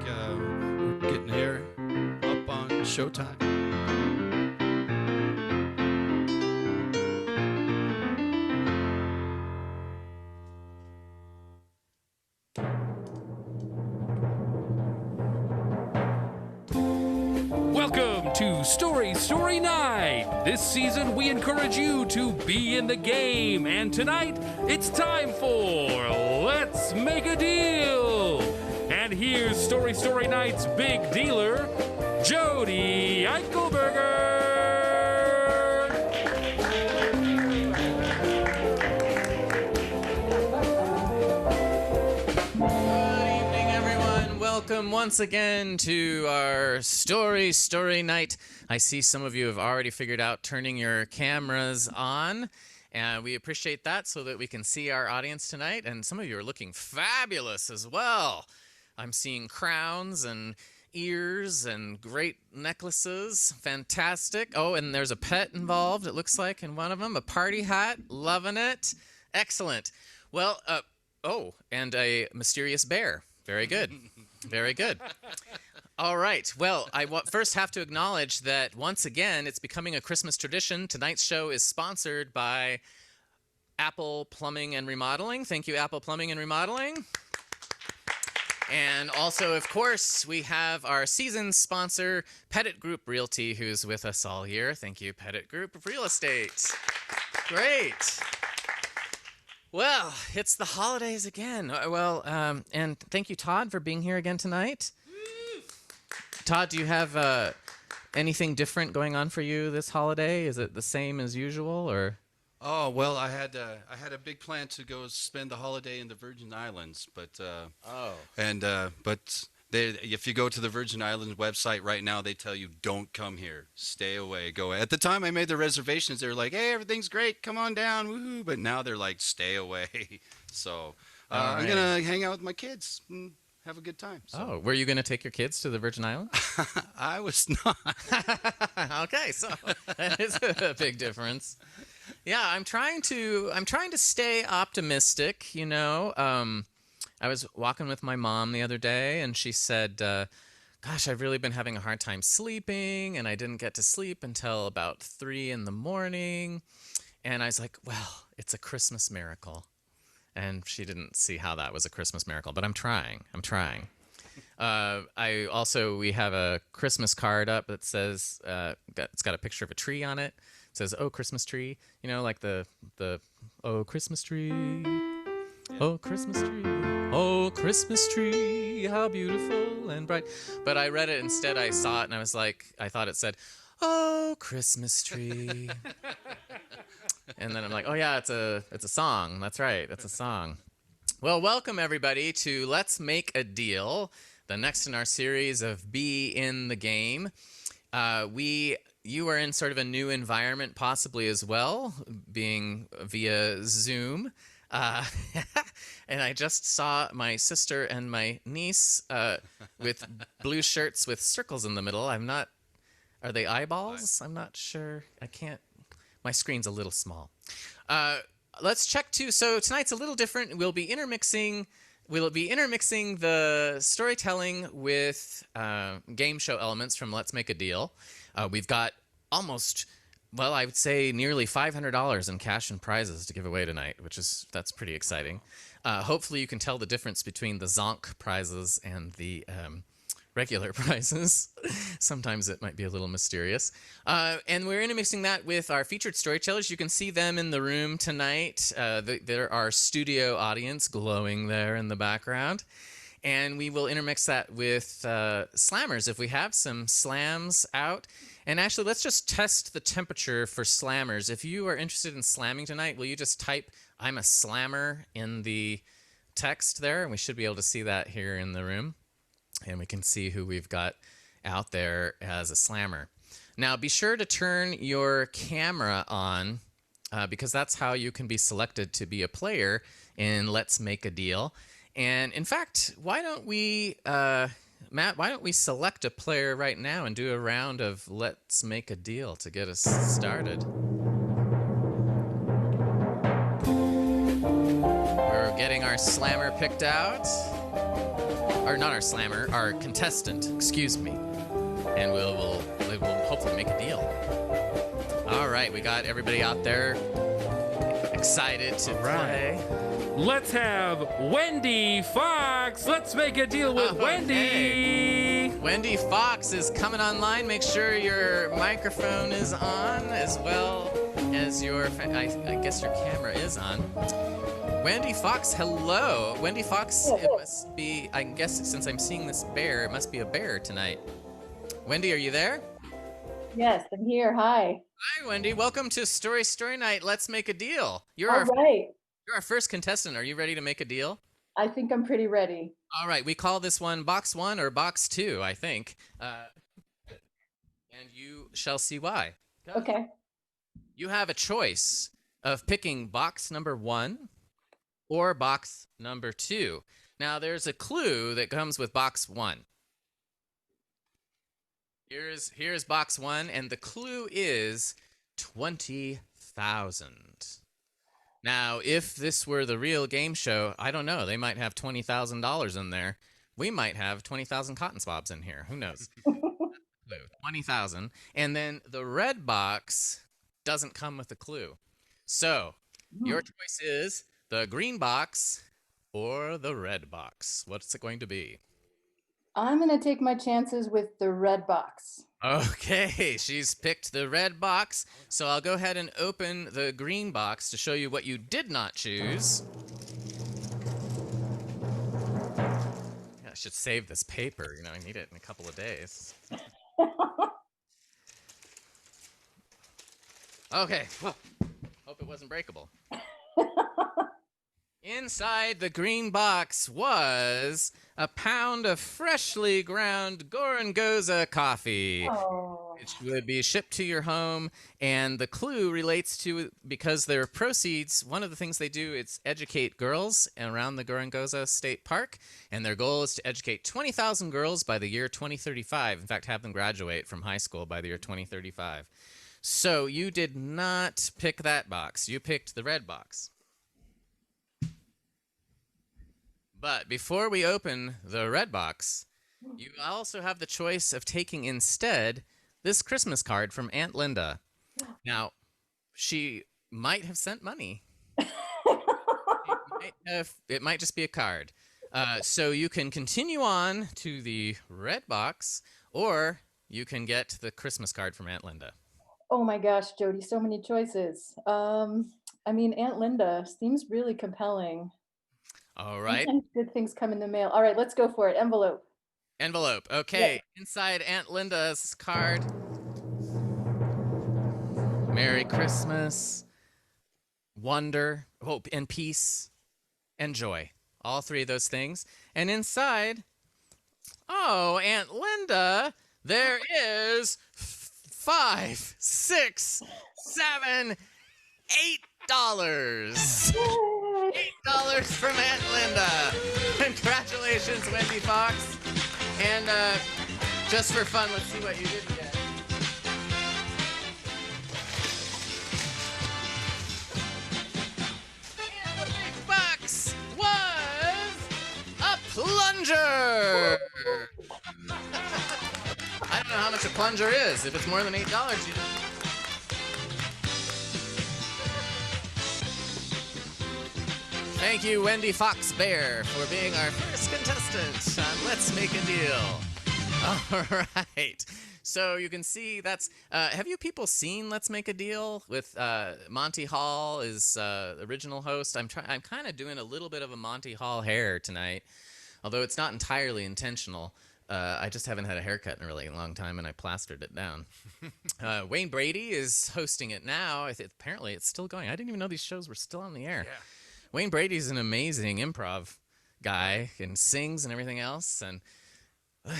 we're getting here up on Showtime. Welcome to Story Night! This season, we encourage you to be in the game, and tonight, it's time for Let's Make a Deal! And here's Story Night's big dealer, Jody Eichelberger! Welcome once again to our Story Night. I see some of you have already figured out turning your cameras on, and we appreciate that so that we can see our audience tonight. And some of you are looking fabulous as well. I'm seeing crowns and ears and great necklaces. Fantastic. Oh, and there's a pet involved, it looks like, in one of them. A party hat. Loving it. Excellent. Well, and a mysterious bear. Very good. Very good. All right. Well, I first have to acknowledge that once again, it's becoming a Christmas tradition. Tonight's show is sponsored by Apple Plumbing and Remodeling. Thank you, Apple Plumbing and Remodeling. And also, of course, we have our season sponsor, Pettit Group Realty, who's with us all year. Thank you, Pettit Group Real Estate. Great. Well, it's the holidays again. And thank you, Todd, for being here again tonight. Todd, do you have anything different going on for you this holiday? Is it the same as usual, or? Oh, well, I had a big plan to go spend the holiday in the Virgin Islands, but if you go to the Virgin Islands website right now, they tell you don't come here, stay away, go away. At the time I made the reservations, they were like, hey, everything's great, come on down, woohoo! But now they're like, stay away. So I'm gonna hang out with my kids and have a good time. So. Oh, were you gonna take your kids to the Virgin Islands? I was not. Okay, so that is a big difference. Yeah, I'm trying to stay optimistic. You know, I was walking with my mom the other day, and she said, "Gosh, I've really been having a hard time sleeping, and I didn't get to sleep until about 3 in the morning." And I was like, "Well, it's a Christmas miracle." And she didn't see how that was a Christmas miracle, but I'm trying. We have a Christmas card up that says, it's got a picture of a tree on it. It says, "Oh, Christmas tree," you know, like the "Oh, Christmas tree, oh, Christmas tree, oh, Christmas tree, how beautiful and bright." But I read it instead. I saw it and I was like, I thought it said, "Oh, Christmas tree." And then I'm like, oh yeah, it's a song. That's right, it's a song. Well, welcome everybody to Let's Make a Deal, the next in our series of Be in the Game. You are in sort of a new environment possibly as well, being via Zoom. And I just saw my sister and my niece with blue shirts with circles in the middle. Are they eyeballs? I'm not sure. I can't. My screen's a little small. Let's check too. So tonight's a little different. We'll be intermixing the storytelling with game show elements from Let's Make a Deal. We've got I would say nearly $500 in cash and prizes to give away tonight, that's pretty exciting. Hopefully you can tell the difference between the Zonk prizes and the regular prizes. Sometimes it might be a little mysterious. And we're intermixing that with our featured storytellers. You can see them in the room tonight. They're our studio audience glowing there in the background. And we will intermix that with slammers if we have some slams out. And actually, let's just test the temperature for slammers. If you are interested in slamming tonight, will you just type "I'm a slammer" in the text there? And we should be able to see that here in the room. And we can see who we've got out there as a slammer. Now, be sure to turn your camera on because that's how you can be selected to be a player in Let's Make a Deal. And in fact, why don't we, Matt, why don't we select a player right now and do a round of Let's Make a Deal to get us started? We're getting our slammer picked out. or not our slammer, our contestant, excuse me. And we'll hopefully make a deal. All right, we got everybody out there excited to play. Let's have Wendy Fox. Let's make a deal with Wendy. Wendy Fox is coming online. Make sure your microphone is on as well as your, I guess your camera is on. Wendy Fox, hello. Wendy Fox, it must be, I guess since I'm seeing this bear, it must be a bear tonight. Wendy, are you there? Yes, I'm here. Hi. Hi, Wendy. Welcome to Story Night. Let's make a deal. All right. You're our first contestant. Are you ready to make a deal? I think I'm pretty ready. All right. We call this one Box 1 or Box 2, I think. And you shall see why. Okay. You have a choice of picking box number 1 or box number 2. Now, there's a clue that comes with box 1. Here's box 1, and the clue is 20,000. Now, if this were the real game show, I don't know. They might have $20,000 in there. We might have 20,000 cotton swabs in here. Who knows? 20,000. And then the red box doesn't come with a clue. So, your choice is the green box or the red box. What's it going to be? I'm going to take my chances with the red box. Okay, she's picked the red box, so I'll go ahead and open the green box to show you what you did not choose. I should save this paper, I need it in a couple of days. Okay, well, hope it wasn't breakable. Inside the green box was a pound of freshly ground Gorongosa coffee. Oh. It would be shipped to your home, and the clue relates to, because their proceeds, one of the things they do is educate girls around the Gorongosa State Park, and their goal is to educate 20,000 girls by the year 2035. In fact, have them graduate from high school by the year 2035. So you did not pick that box. You picked the red box. But before we open the red box, you also have the choice of taking instead this Christmas card from Aunt Linda. Now, she might have sent money. It might just be a card. So you can continue on to the red box, or you can get the Christmas card from Aunt Linda. Oh my gosh, Jody, so many choices. Aunt Linda seems really compelling. All right. Sometimes good things come in the mail. All right, let's go for it. Envelope. Envelope. Okay. Yeah. Inside Aunt Linda's card. Merry Christmas, wonder, hope, and peace, and joy. All three of those things. And inside, oh, Aunt Linda, there is $5, $6, $7, $8. $8 from Aunt Linda. Congratulations, Wendy Fox. And just for fun, let's see what you did get. And the big box was a plunger. I don't know how much a plunger is. If it's more than $8, you Thank you, Wendy Fox Bear, for being our first contestant on Let's Make a Deal. All right. So you can see that's... have you people seen Let's Make a Deal with Monty Hall is the original host? I'm kind of doing a little bit of a Monty Hall hair tonight, although it's not entirely intentional. I just haven't had a haircut in a really long time, and I plastered it down. Wayne Brady is hosting it now. Apparently, it's still going. I didn't even know these shows were still on the air. Yeah. Wayne Brady's an amazing improv guy and sings and everything else. And oh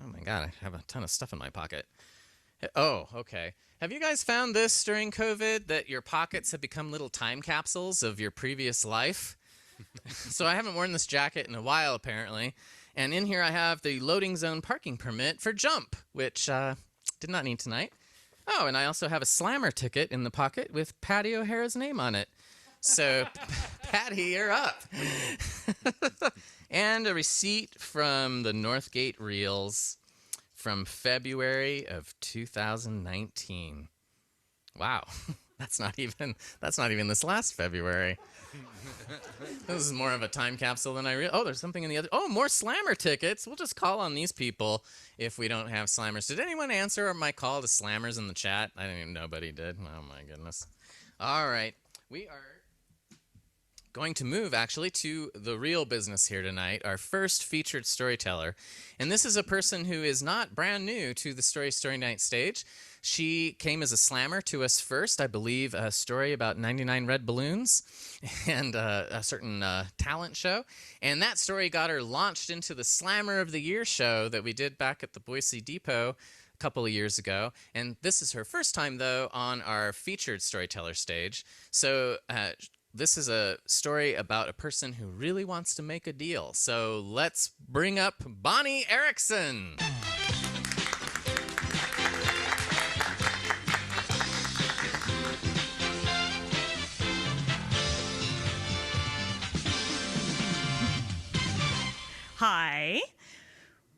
my God, I have a ton of stuff in my pocket. Oh, okay. Have you guys found this during COVID, that your pockets have become little time capsules of your previous life? So I haven't worn this jacket in a while, apparently. And in here I have the loading zone parking permit for Jump, which did not need tonight. Oh, and I also have a Slammer ticket in the pocket with Patty O'Hara's name on it. So, Patty, you're up. And a receipt from the Northgate Reels from February of 2019. Wow. That's not even this last February. This is more of a time capsule than I realized. Oh, there's something in the other. Oh, more Slammer tickets. We'll just call on these people if we don't have Slammers. Did anyone answer my call to Slammers in the chat? I didn't even. Nobody did. Oh my goodness. All right, we are going to move actually to the real business here tonight. Our first featured storyteller, and this is a person who is not brand new to the Story Night stage. She came as a slammer to us first, I believe, a story about 99 red balloons and a certain talent show. And that story got her launched into the Slammer of the Year show that we did back at the Boise Depot a couple of years ago. And this is her first time, though, on our featured storyteller stage. So this is a story about a person who really wants to make a deal. So let's bring up Bonnie Erickson. Hi.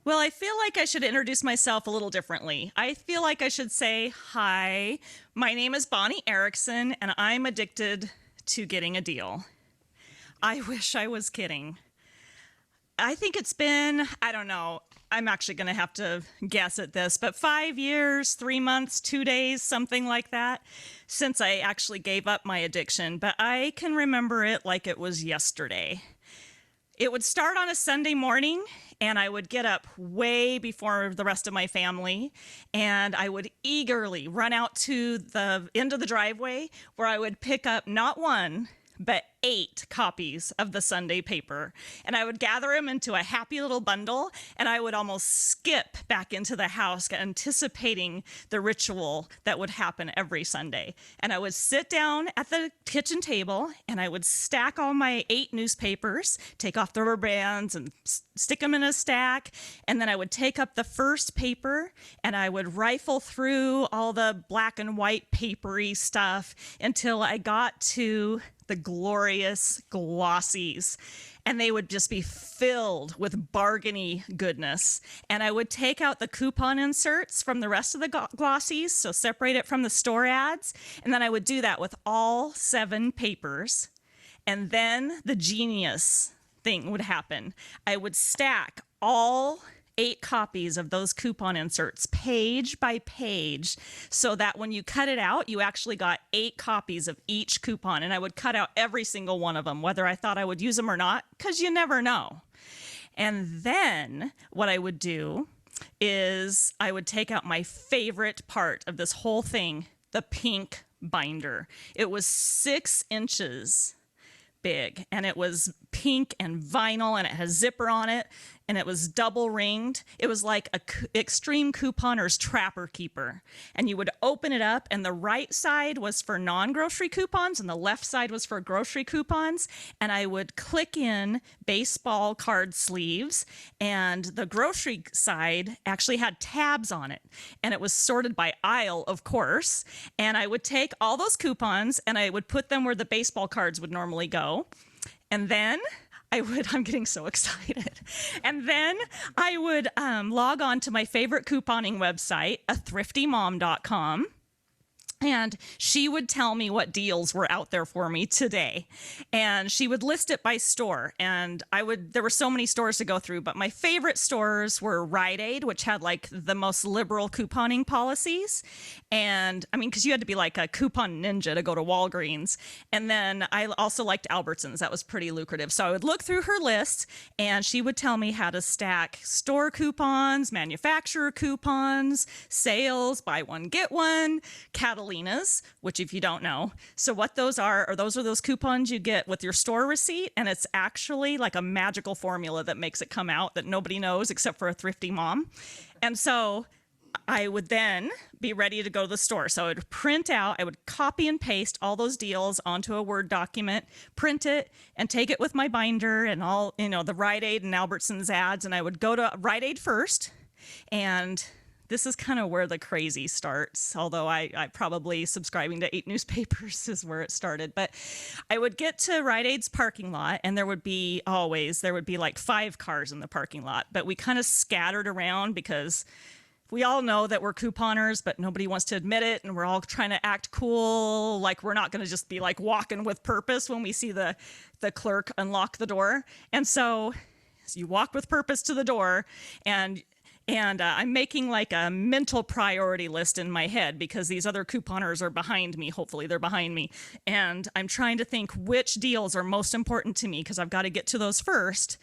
Well, I feel like I should introduce myself a little differently. I feel like I should say, hi, my name is Bonnie Erickson, and I'm addicted to getting a deal. I wish I was kidding. I think it's been, I don't know, I'm actually going to have to guess at this, but 5 years, 3 months, 2 days, something like that, since I actually gave up my addiction. But I can remember it like it was yesterday. It would start on a Sunday morning, and I would get up way before the rest of my family, and I would eagerly run out to the end of the driveway where I would pick up not one, but 8 copies of the Sunday paper. And I would gather them into a happy little bundle, and I would almost skip back into the house, anticipating the ritual that would happen every Sunday. And I would sit down at the kitchen table, and I would stack all my 8 newspapers, take off the rubber bands, and stick them in a stack. And then I would take up the first paper, and I would rifle through all the black and white papery stuff until I got to the glorious glossies, and they would just be filled with bargainy goodness. And I would take out the coupon inserts from the rest of the glossies, so separate it from the store ads, and then I would do that with all 7 papers. And then the genius thing would happen. I would stack all 8 copies of those coupon inserts page by page, so that when you cut it out, you actually got 8 copies of each coupon. And I would cut out every single one of them, whether I thought I would use them or not, because you never know. And then what I would do is I would take out my favorite part of this whole thing, the pink binder. It was 6 inches big, and it was pink and vinyl, and it has zipper on it, and it was double ringed. It was like a Extreme Couponer's Trapper Keeper. And you would open it up, and the right side was for non-grocery coupons, and the left side was for grocery coupons. And I would click in baseball card sleeves, and the grocery side actually had tabs on it. And it was sorted by aisle, of course. And I would take all those coupons, and I would put them where the baseball cards would normally go. And then I'm getting so excited. And then I would log on to my favorite couponing website, thriftymom.com. And she would tell me what deals were out there for me today. And she would list it by store. And there were so many stores to go through, but my favorite stores were Rite Aid, which had like the most liberal couponing policies. And I mean, because you had to be like a coupon ninja to go to Walgreens. And then I also liked Albertsons. That was pretty lucrative. So I would look through her list, and she would tell me how to stack store coupons, manufacturer coupons, sales, buy one, get one, Catalinas, which if you don't know. So what those are those coupons you get with your store receipt, and it's actually like a magical formula that makes it come out that nobody knows except for a thrifty mom. And so I would then be ready to go to the store. So I would copy and paste all those deals onto a Word document, print it, and take it with my binder and all, the Rite Aid and Albertsons ads. And I would go to Rite Aid first and this is kind of where the crazy starts, although I probably subscribing to 8 newspapers is where it started. But I would get to Rite Aid's parking lot, and there would be like 5 cars in the parking lot. But we kind of scattered around because we all know that we're couponers, but nobody wants to admit it. And we're all trying to act cool, like we're not going to just be like walking with purpose when we see the clerk unlock the door. And so you walk with purpose to the door, and I'm making like a mental priority list in my head because these other couponers are behind me. Hopefully they're behind me. And I'm trying to think which deals are most important to me because I've got to get to those first.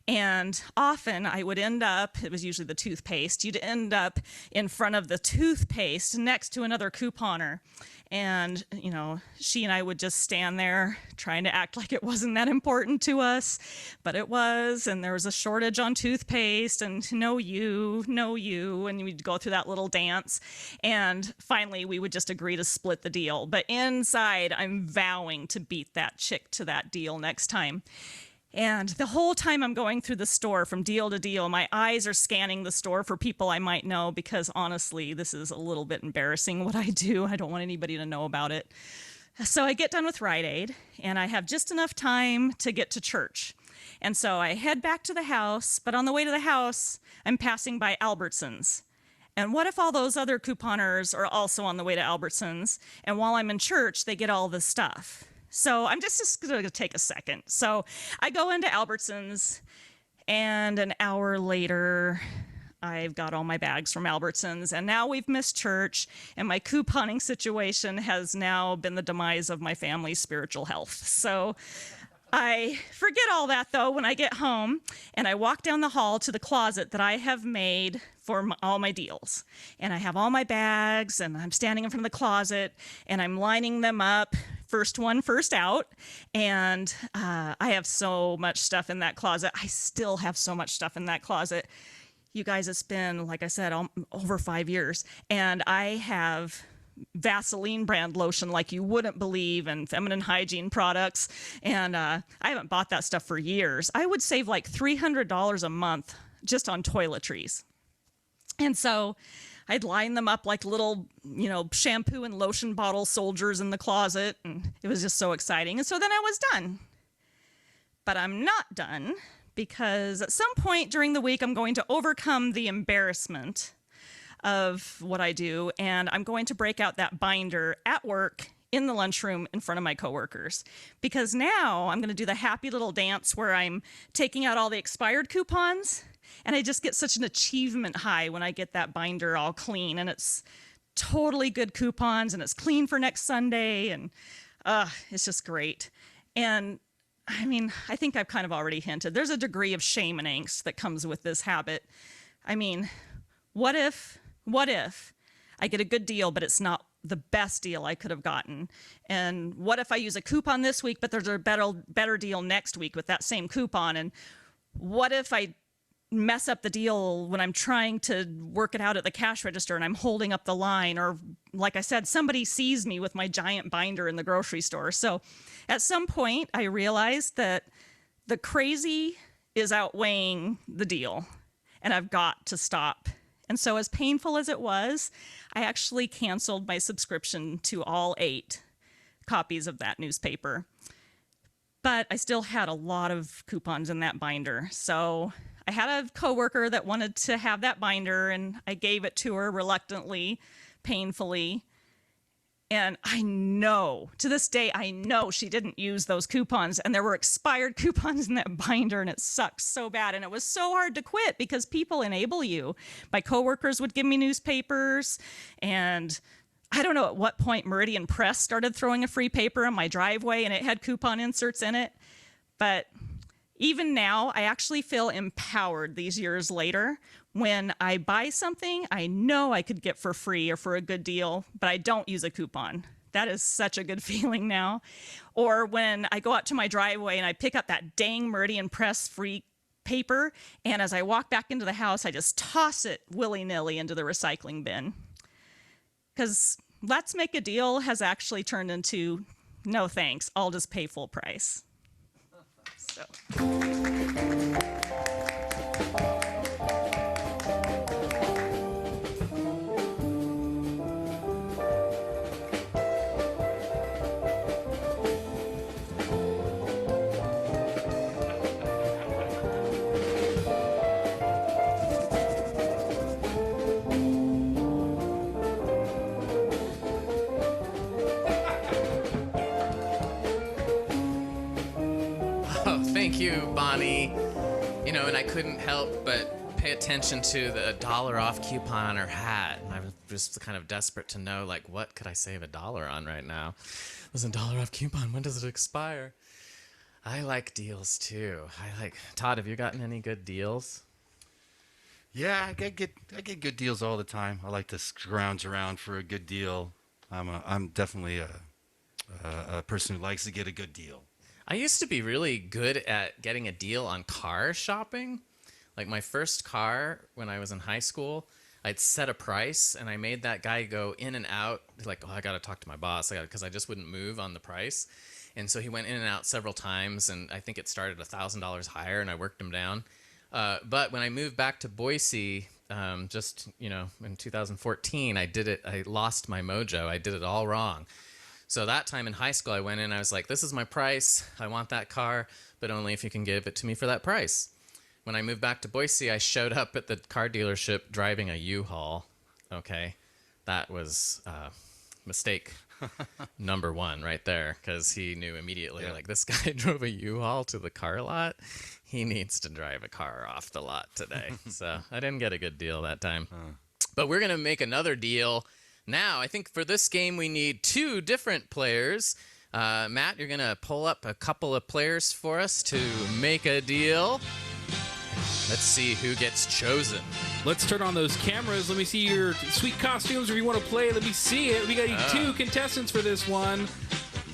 And often I would end up, it was usually the toothpaste, you'd end up in front of the toothpaste next to another couponer. And, you know, she and I would just stand there trying to act like it wasn't that important to us, but it was. And there was a shortage on toothpaste and no you, and we'd go through that little dance. And finally, we would just agree to split the deal. But inside, I'm vowing to beat that chick to that deal next time. And the whole time I'm going through the store from deal to deal, my eyes are scanning the store for people I might know because honestly, this is a little bit embarrassing what I do. I don't want anybody to know about it. So I get done with Rite Aid and I have just enough time to get to church. And so I head back to the house, but on the way to the house, I'm passing by Albertsons. And what if all those other couponers are also on the way to Albertsons? And while I'm in church, they get all the stuff. So I'm just going to take a second. So I go into Albertsons, and an hour later, I've got all my bags from Albertsons, and now we've missed church, and my couponing situation has now been the demise of my family's spiritual health. So I forget all that, though, when I get home, and I walk down the hall to the closet that I have made for all my deals. And I have all my bags, and I'm standing in front of the closet, and I'm lining them up, first one, first out. And I have so much stuff in that closet. I still have so much stuff in that closet. You guys, it's been, like I said, over 5 years. And I have Vaseline brand lotion like you wouldn't believe, and feminine hygiene products. And I haven't bought that stuff for years. I would save like $300 a month just on toiletries. And so I'd line them up like little, shampoo and lotion bottle soldiers in the closet. And it was just so exciting. And so then I was done. But I'm not done because at some point during the week, I'm going to overcome the embarrassment of what I do. And I'm going to break out that binder at work in the lunchroom in front of my coworkers. Because now I'm going to do the happy little dance where I'm taking out all the expired coupons. And I just get such an achievement high when I get that binder all clean. And it's totally good coupons and it's clean for next Sunday. And it's just great. And I mean, I think I've kind of already hinted. There's a degree of shame and angst that comes with this habit. I mean, what if I get a good deal, but it's not the best deal I could have gotten? And what if I use a coupon this week, but there's a better deal next week with that same coupon? And what if I mess up the deal when I'm trying to work it out at the cash register and I'm holding up the line? Or like I said, somebody sees me with my giant binder in the grocery store. So at some point I realized that the crazy is outweighing the deal and I've got to stop. And so as painful as it was, I actually canceled my subscription to all 8 copies of that newspaper. But I still had a lot of coupons in that binder. So I had a coworker that wanted to have that binder, and I gave it to her reluctantly, painfully. And I know, to this day, I know she didn't use those coupons, and there were expired coupons in that binder, and it sucks so bad. And it was so hard to quit because people enable you. My coworkers would give me newspapers, and I don't know at what point Meridian Press started throwing a free paper on my driveway, and it had coupon inserts in it. But even now, I actually feel empowered these years later. When I buy something I know I could get for free or for a good deal, but I don't use a coupon. That is such a good feeling now. Or when I go out to my driveway and I pick up that dang Meridian Press free paper, and as I walk back into the house, I just toss it willy-nilly into the recycling bin. Because Let's Make a Deal has actually turned into, no thanks, I'll just pay full price. So. Thank you, Bonnie. You know, and I couldn't help but pay attention to the $1 off coupon on her hat. And I was just kind of desperate to know, like, what could I save $1 on right now? There's a $1 off coupon. When does it expire? I like deals too. Todd, have you gotten any good deals? Yeah, I get good deals all the time. I like to scrounge around for a good deal. I'm definitely a person who likes to get a good deal. I used to be really good at getting a deal on car shopping. Like my first car when I was in high school, I'd set a price and I made that guy go in and out. Like, oh, I got to talk to my boss because I just wouldn't move on the price. And so he went in and out several times, and I think it started $1,000 higher, and I worked him down. But when I moved back to Boise, just, in 2014, I lost my mojo. I did it all wrong. So that time in high school, I went in, I was like, this is my price. I want that car, but only if you can give it to me for that price. When I moved back to Boise, I showed up at the car dealership driving a U-Haul. Okay, that was mistake number one right there, because he knew immediately, like, this guy drove a U-Haul to the car lot. He needs to drive a car off the lot today. So I didn't get a good deal that time. But we're going to make another deal now. I think for this game, we need 2 different players. Matt, you're going to pull up a couple of players for us to make a deal. Let's see who gets chosen. Let's turn on those cameras. Let me see your sweet costumes. If you want to play, let me see it. We got 2 contestants for this one.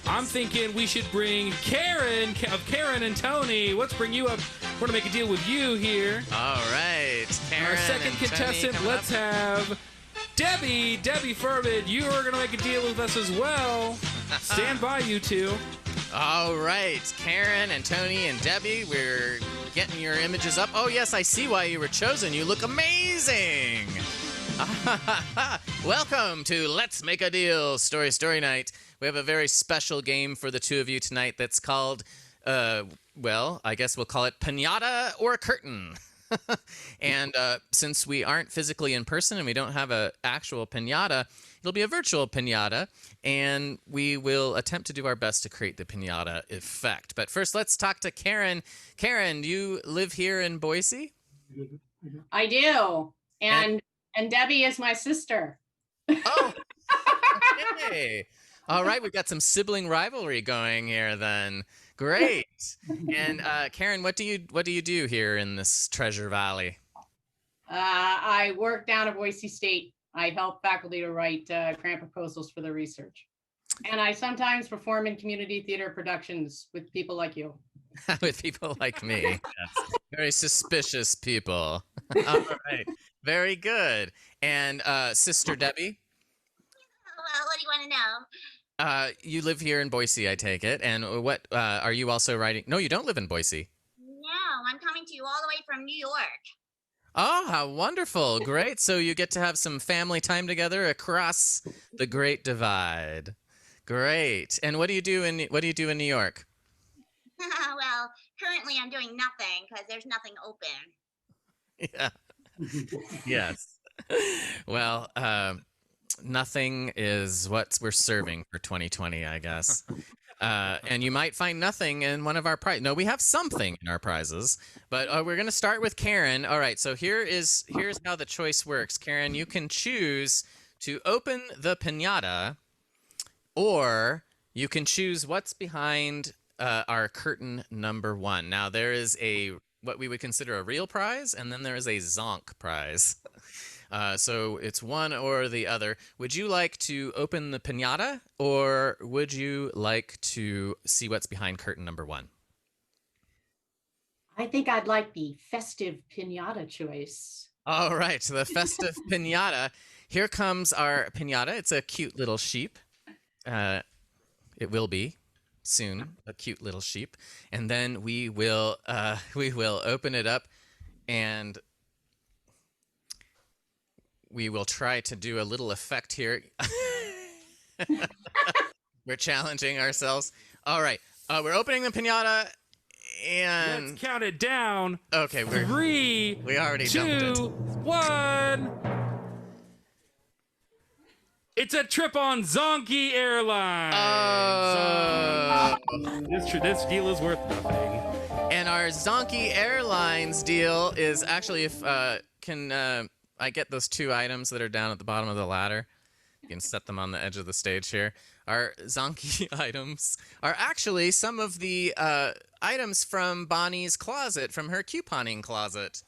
I'm thinking we should bring Karen and Tony. Let's bring you up. We're going to make a deal with you here. All right. Karen Our second and contestant, Tony, let's have Debbie Furman. You are going to make a deal with us as well. Stand by, you two. All right. Karen and Tony and Debbie, we're getting your images up. Oh, yes, I see why you were chosen. You look amazing. Welcome to Let's Make a Deal Story Night. We have a very special game for the 2 of you tonight that's called, well, I guess we'll call it Pinata or Curtain. And since we aren't physically in person and we don't have an actual pinata, it'll be a virtual pinata, and we will attempt to do our best to create the pinata effect. But first, let's talk to Karen. Karen, you live here in Boise? I do. And Debbie is my sister. Oh, okay. All right, we've got some sibling rivalry going here then. Great. And Karen, what do you do here in this Treasure Valley? I work down at Boise State. I help faculty to write grant proposals for the research. And I sometimes perform in community theater productions with people like you. With people like me. Yes. Very suspicious people. All right. Very good. And Sister Debbie? Well, what do you want to know? You live here in Boise, I take it. And what are you also writing? No, you don't live in Boise. No, I'm coming to you all the way from New York. Oh, how wonderful. Great. So you get to have some family time together across the Great Divide. Great. And what do you do in New York? Well, currently I'm doing nothing because there's nothing open. Yeah. Yes. Well, nothing is what we're serving for 2020, I guess. And you might find nothing in one of our prizes. No, we have something in our prizes, but we're going to start with Karen. All right, so here's how the choice works. Karen, you can choose to open the piñata, or you can choose what's behind our curtain number 1. Now, there is what we would consider a real prize, and then there is a zonk prize. So it's one or the other. Would you like to open the piñata, or would you like to see what's behind curtain number 1? I think I'd like the festive piñata choice. All right, the festive piñata. Here comes our piñata. It's a cute little sheep. It will be soon a cute little sheep, and then we will open it up, and we will try to do a little effect here. We're challenging ourselves. All right. We're opening the piñata, and Let's count it down. Okay, 3, we already 2, dumped it. 1. It's a trip on Zonky Airlines. This deal is worth nothing. And our Zonky Airlines deal is actually, if can I get those 2 items that are down at the bottom of the ladder? You can set them on the edge of the stage here. Our Zonky items are actually some of the items from Bonnie's closet, from her couponing closet.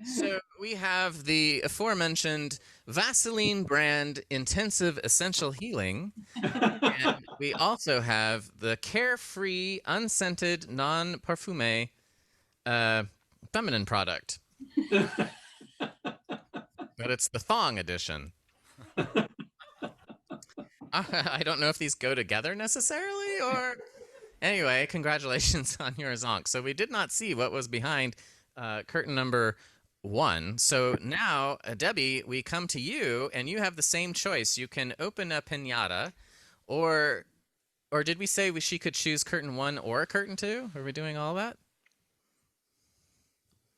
So we have the aforementioned Vaseline brand Intensive Essential Healing. And we also have the Carefree Unscented Non-Parfumé feminine product. But it's the thong edition. I don't know if these go together necessarily, or... Anyway, congratulations on your zonk. So we did not see what was behind curtain number 1. So now, Debbie, we come to you, and you have the same choice. You can open a piñata, or did we say she could choose curtain 1 or curtain 2? Are we doing all that?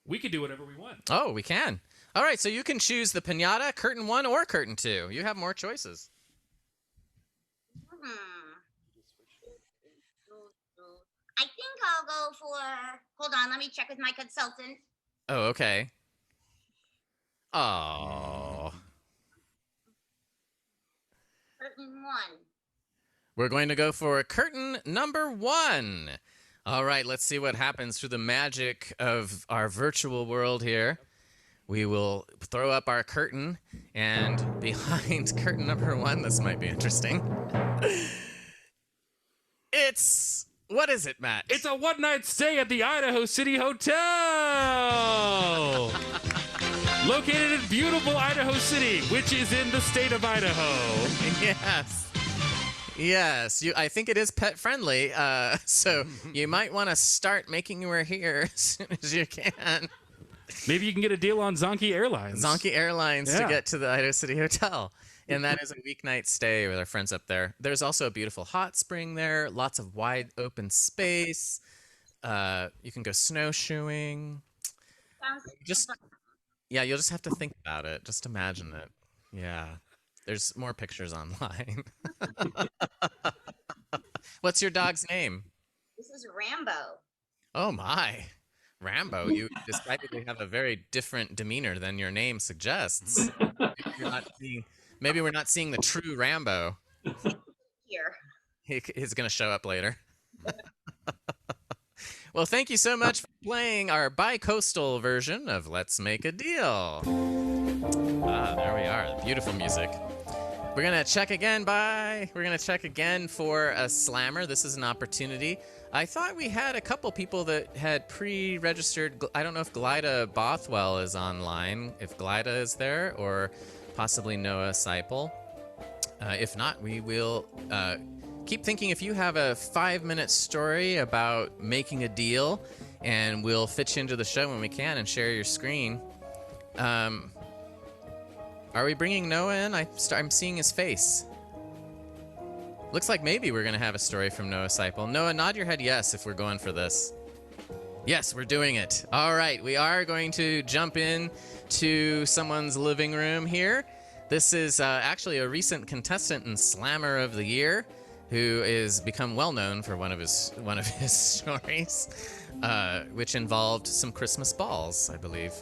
We could do whatever we want. Oh, we can. All right, so you can choose the piñata, curtain 1 or curtain 2. You have more choices. I think I'll go for, hold on, let me check with my consultant. Oh, okay. Oh. Curtain 1. We're going to go for curtain number 1. All right, let's see what happens through the magic of our virtual world here. We will throw up our curtain, and behind curtain number 1, this might be interesting. It's... What is it, Matt? It's a one-night stay at the Idaho City Hotel! Located in beautiful Idaho City, which is in the state of Idaho. Yes. Yes, I think it is pet friendly, so you might want to start making your here as soon as you can. Maybe you can get a deal on Zonky Airlines. Zonky Airlines to Yeah. get to the Idaho City Hotel. And that is a weeknight stay with our friends up there. There's also a beautiful hot spring there, lots of wide open space. You can go snowshoeing. Sounds Yeah, you'll just have to think about it. Just imagine it. Yeah. There's more pictures online. What's your dog's name? This is Rambo. Oh my. Rambo, you decidedly have a very different demeanor than your name suggests. Maybe we're not seeing the true Rambo. Here. He's going to show up later. Well, thank you so much for playing our bi-coastal version of Let's Make a Deal. There we are. Beautiful music. We're going to check again for a slammer. This is an opportunity. I thought we had a couple people that had pre-registered. I don't know if Glida Bothwell is online, if Glida is there, or possibly Noah Seipel. If not, we will keep thinking. If you have a 5-minute story about making a deal, and we'll fit you into the show when we can and share your screen. Are we bringing Noah in? I'm seeing his face. Looks like maybe we're going to have a story from Noah Seipel. Noah, nod your head yes if we're going for this. Yes, we're doing it. All right, we are going to jump in to someone's living room here. This is actually a recent contestant in Slammer of the Year, who is become well known for one of his stories, which involved some Christmas balls, I believe.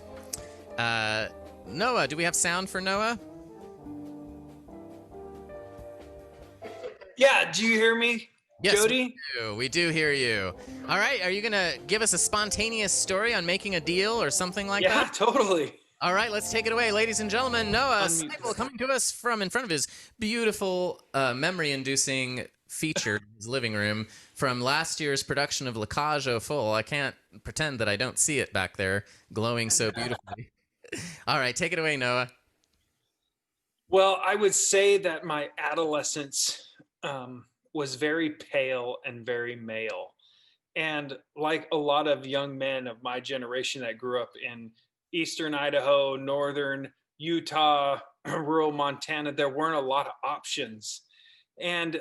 Noah, do we have sound for Noah? Yeah, do you hear me, Yes, Jody? we do hear you. All right, are you going to give us a spontaneous story on making a deal or something like Yeah, that? totally. All right, let's take it away, ladies and gentlemen. Noah Unmute Seipel coming to us from in front of his beautiful, memory-inducing feature in his living room from last year's production of La Cage aux Folles. I can't pretend that I don't see it back there, glowing so beautifully. All right, take it away, Noah. Well, I would say that my adolescence was very pale and very male. And like a lot of young men of my generation that grew up in Eastern Idaho, Northern Utah, rural Montana, there weren't a lot of options. And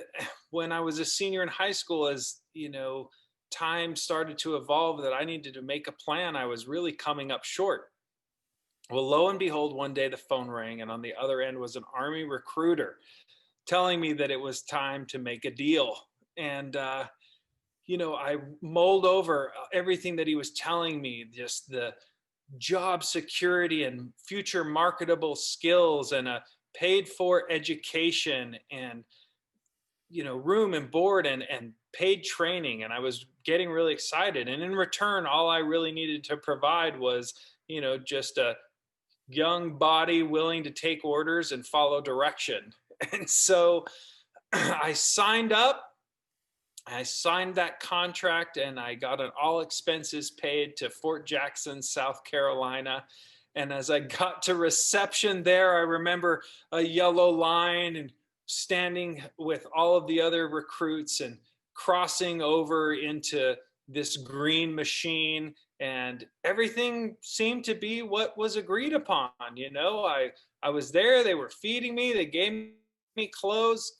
when I was a senior in high school, as you know, time started to evolve that I needed to make a plan, I was really coming up short. Well, lo and behold, one day the phone rang, and on the other end was an Army recruiter telling me that it was time to make a deal. And, I mulled over everything that he was telling me, just the job security and future marketable skills and a paid for education and room and board and paid training. And I was getting really excited, and in return all I really needed to provide was just a young body willing to take orders and follow direction. And so I signed up. I signed that contract, and I got an all expenses paid to Fort Jackson, South Carolina. And as I got to reception there, I remember a yellow line and standing with all of the other recruits and crossing over into this green machine, and everything seemed to be what was agreed upon. I was there, they were feeding me, they gave me clothes.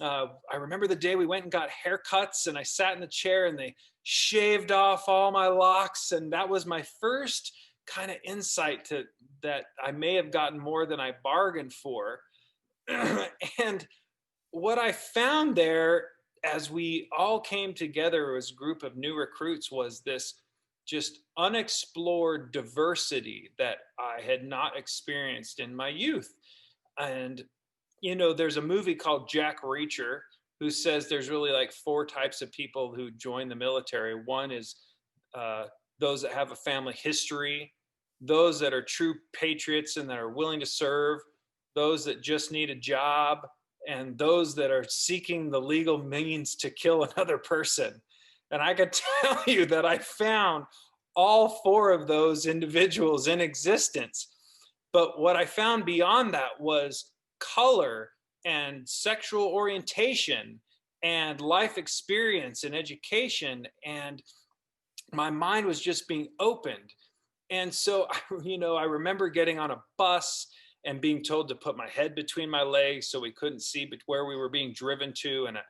I remember the day we went and got haircuts, and I sat in the chair and they shaved off all my locks. And that was my first kind of insight to that I may have gotten more than I bargained for. And what I found there as we all came together as a group of new recruits was this just unexplored diversity that I had not experienced in my youth. And there's a movie called Jack Reacher who says there's really like 4 types of people who join the military. One is those that have a family history, those that are true patriots and that are willing to serve, those that just need a job, and those that are seeking the legal means to kill another person. And I could tell you that I found all 4 of those individuals in existence. But what I found beyond that was color and sexual orientation and life experience and education. And my mind was just being opened. And so, I remember getting on a bus and being told to put my head between my legs so we couldn't see where we were being driven to. And a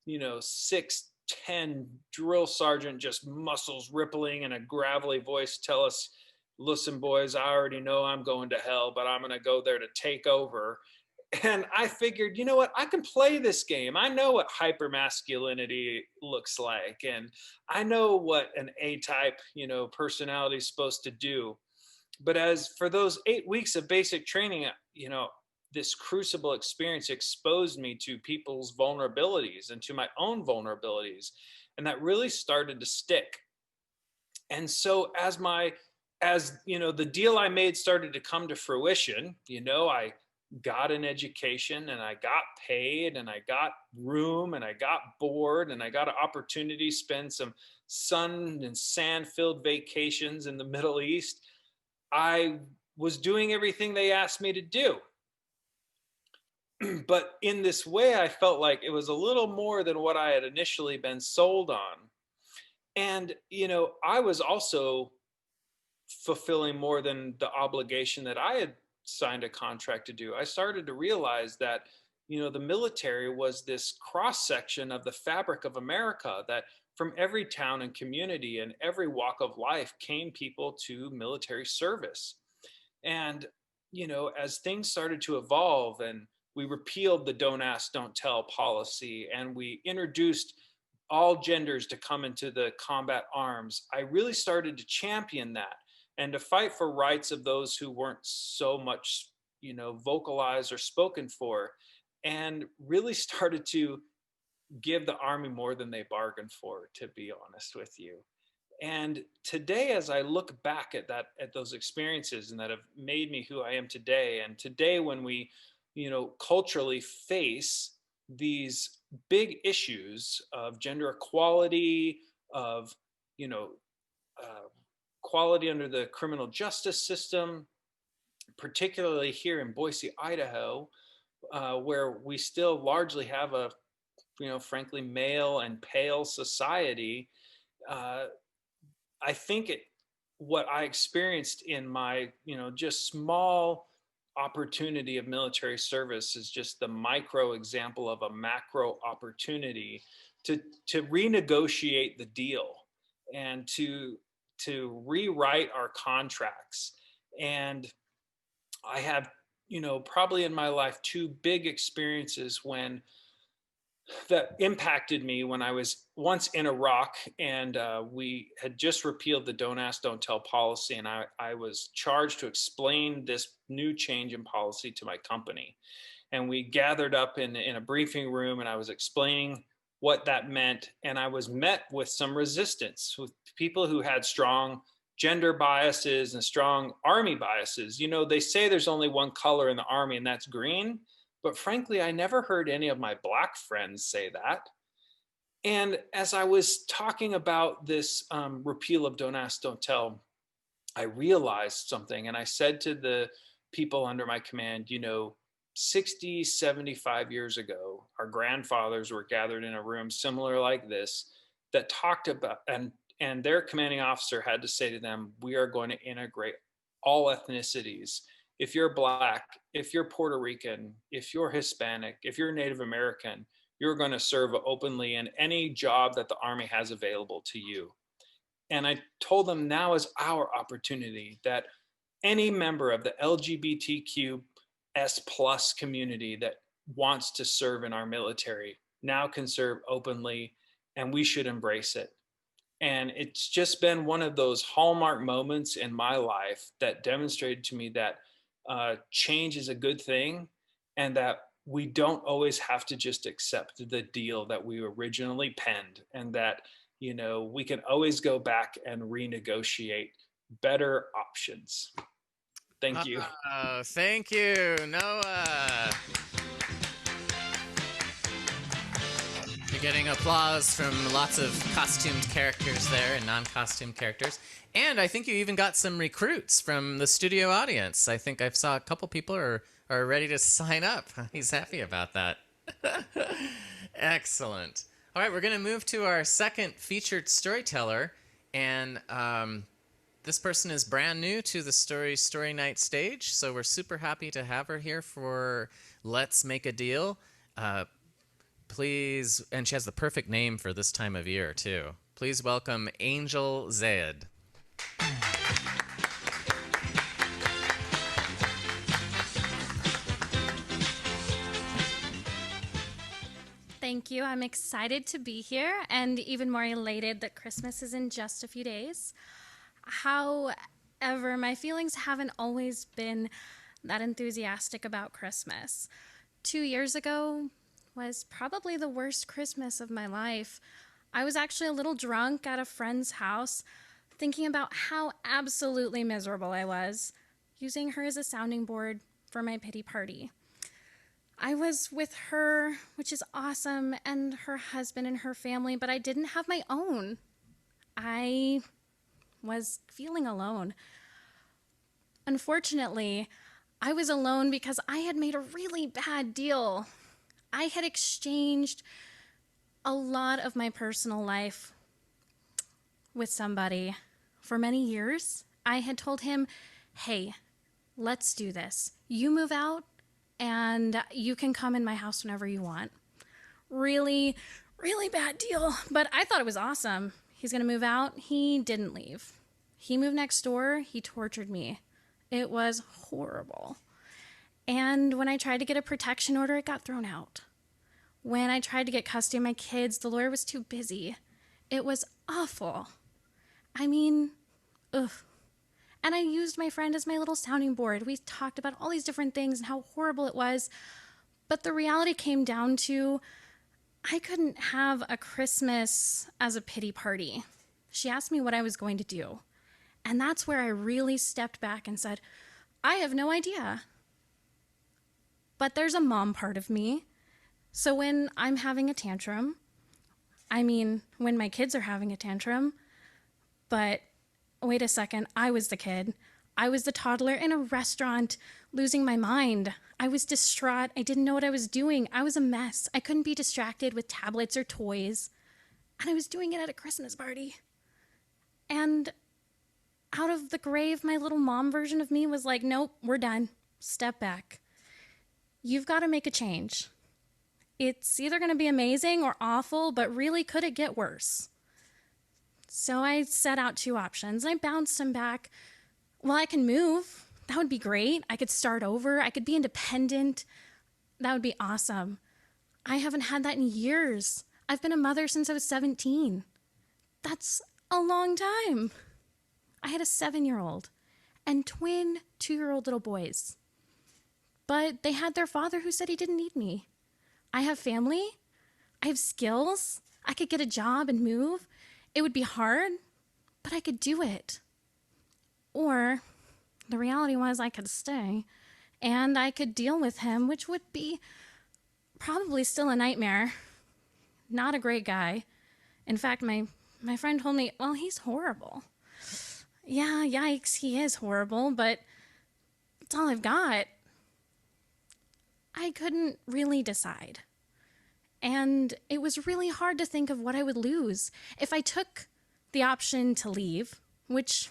6'10" drill sergeant, just muscles rippling and a gravelly voice, tell us, listen, boys, I already know I'm going to hell, but I'm going to go there to take over. And I figured, you know what, I can play this game. I know what hypermasculinity looks like. And I know what an A-type, personality is supposed to do. But as for those 8 weeks of basic training, this crucible experience exposed me to people's vulnerabilities and to my own vulnerabilities. And that really started to stick. And so as the deal I made started to come to fruition, I got an education and I got paid and I got room and I got board and I got an opportunity to spend some sun and sand filled vacations in the Middle East. I was doing everything they asked me to do. But in this way, I felt like it was a little more than what I had initially been sold on. And, I was also fulfilling more than the obligation that I had signed a contract to do. I started to realize that, the military was this cross section of the fabric of America, that from every town and community and every walk of life came people to military service. And, as things started to evolve and we repealed the don't ask, don't tell policy, and we introduced all genders to come into the combat arms, I really started to champion that and to fight for rights of those who weren't so much, vocalized or spoken for, and really started to give the Army more than they bargained for, to be honest with you. And today, as I look back at those experiences and that have made me who I am today, and today when we, culturally face these big issues of gender equality, of, quality under the criminal justice system, particularly here in Boise, Idaho, where we still largely have a, frankly, male and pale society. I think what I experienced in my, just small opportunity of military service is just the micro example of a macro opportunity to renegotiate the deal and to rewrite our contracts. And I have, probably in my life, two big experiences that impacted me when I was once in Iraq, and we had just repealed the "Don't Ask, Don't Tell" policy, and I was charged to explain this new change in policy to my company. And we gathered up in a briefing room, and I was explaining what that meant, and I was met with some resistance with people who had strong gender biases and strong army biases. They say there's only one color in the army, and that's green. But frankly, I never heard any of my Black friends say that. And as I was talking about this repeal of "Don't Ask, Don't Tell," I realized something. And I said to the people under my command, 60, 75 years ago, our grandfathers were gathered in a room similar like this that talked about, and their commanding officer had to say to them, "We are going to integrate all ethnicities. If you're Black, if you're Puerto Rican, if you're Hispanic, if you're Native American, you're going to serve openly in any job that the Army has available to you." And I told them, now is our opportunity, that any member of the LGBTQS+ community that wants to serve in our military now can serve openly, and we should embrace it. And it's just been one of those hallmark moments in my life that demonstrated to me that change is a good thing, and that we don't always have to just accept the deal that we originally penned, and that, we can always go back and renegotiate better options. Thank you. Thank you, Noah. You're getting applause from lots of costumed characters there and non-costume characters. And I think you even got some recruits from the studio audience. I think I saw a couple people are ready to sign up. He's happy about that. Excellent. All right, we're going to move to our second featured storyteller. And this person is brand new to the Story Night stage. So we're super happy to have her here for Let's Make a Deal. Please, and she has the perfect name for this time of year, too. Please welcome Angel Zayed. Thank you. I'm excited to be here and even more elated that Christmas is in just a few days. However, my feelings haven't always been that enthusiastic about Christmas. 2 years ago was probably the worst Christmas of my life. I was actually a little drunk at a friend's house, thinking about how absolutely miserable I was, using her as a sounding board for my pity party. I was with her, which is awesome, and her husband and her family, but I didn't have my own. I was feeling alone. Unfortunately, I was alone because I had made a really bad deal. I had exchanged a lot of my personal life with somebody for many years. I had told him, "Hey, let's do this. You move out and you can come in my house whenever you want." Really, really bad deal, but I thought it was awesome. He's gonna move out. He didn't leave. He moved next door. He tortured me. It was horrible. And when I tried to get a protection order, it got thrown out. When I tried to get custody of my kids, the lawyer was too busy. It was awful. I mean, ugh. And I used my friend as my little sounding board. We talked about all these different things and how horrible it was. But the reality came down to I couldn't have a Christmas as a pity party. She asked me what I was going to do. And that's where I really stepped back and said, I have no idea. But there's a mom part of me. So when I'm having a tantrum, when my kids are having a tantrum, but wait a second, I was the kid. I was the toddler in a restaurant losing my mind. I was distraught. I didn't know what I was doing. I was a mess. I couldn't be distracted with tablets or toys. And I was doing it at a Christmas party. And out of the grave, my little mom version of me was like, nope, we're done. Step back. You've got to make a change. It's either going to be amazing or awful, but really, could it get worse? So I set out two options. I bounced them back. Well, I can move That would be great. I could start over. I could be independent. That would be awesome. I haven't had that in years. I've been a mother since I was 17. That's a long time. I had a 7-year-old and twin 2-year-old little boys. But they had their father who said he didn't need me. I have family. I have skills. I could get a job and move. It would be hard, but I could do it. Or the reality was I could stay and I could deal with him, which would be probably still a nightmare. Not a great guy. In fact, my friend told me, well, he's horrible. Yeah, yikes, he is horrible, but it's all I've got. I couldn't really decide. And it was really hard to think of what I would lose if I took the option to leave, which,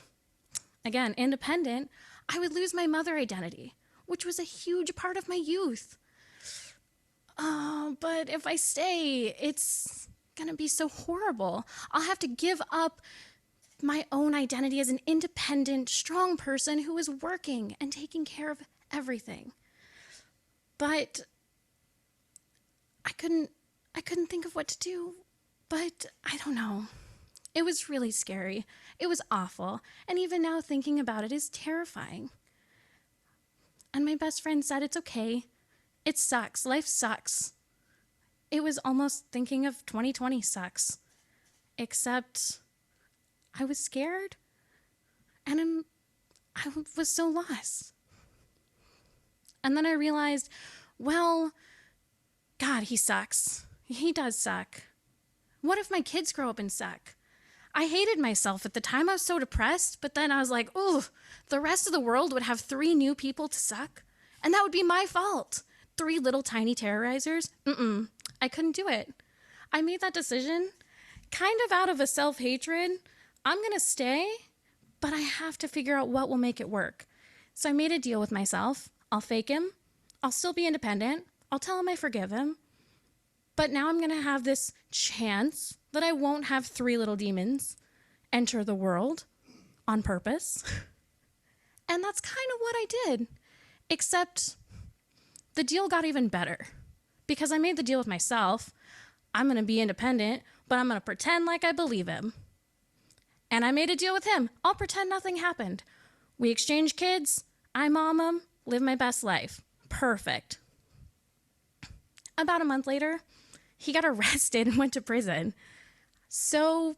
again, independent. I would lose my mother identity, which was a huge part of my youth. But if I stay, it's gonna be so horrible. I'll have to give up my own identity as an independent, strong person who is working and taking care of everything. But I couldn't think of what to do. But I don't know. It was really scary. It was awful. And even now thinking about it is terrifying. And my best friend said, it's okay. It sucks. Life sucks. It was almost thinking of 2020 sucks. Except I was scared. And I was so lost. And then I realized, well, God, he sucks. He does suck. What if my kids grow up and suck? I hated myself at the time. I was so depressed, but then I was like, ooh, the rest of the world would have 3 new people to suck, and that would be my fault. 3 little tiny terrorizers? I couldn't do it. I made that decision kind of out of a self-hatred. I'm gonna stay, but I have to figure out what will make it work. So I made a deal with myself. I'll fake him. I'll still be independent. I'll tell him I forgive him. But now I'm going to have this chance that I won't have 3 little demons enter the world on purpose. And that's kind of what I did. Except the deal got even better. Because I made the deal with myself. I'm going to be independent, but I'm going to pretend like I believe him. And I made a deal with him. I'll pretend nothing happened. We exchange kids. I mom him. Live my best life. Perfect. About a month later, he got arrested and went to prison. So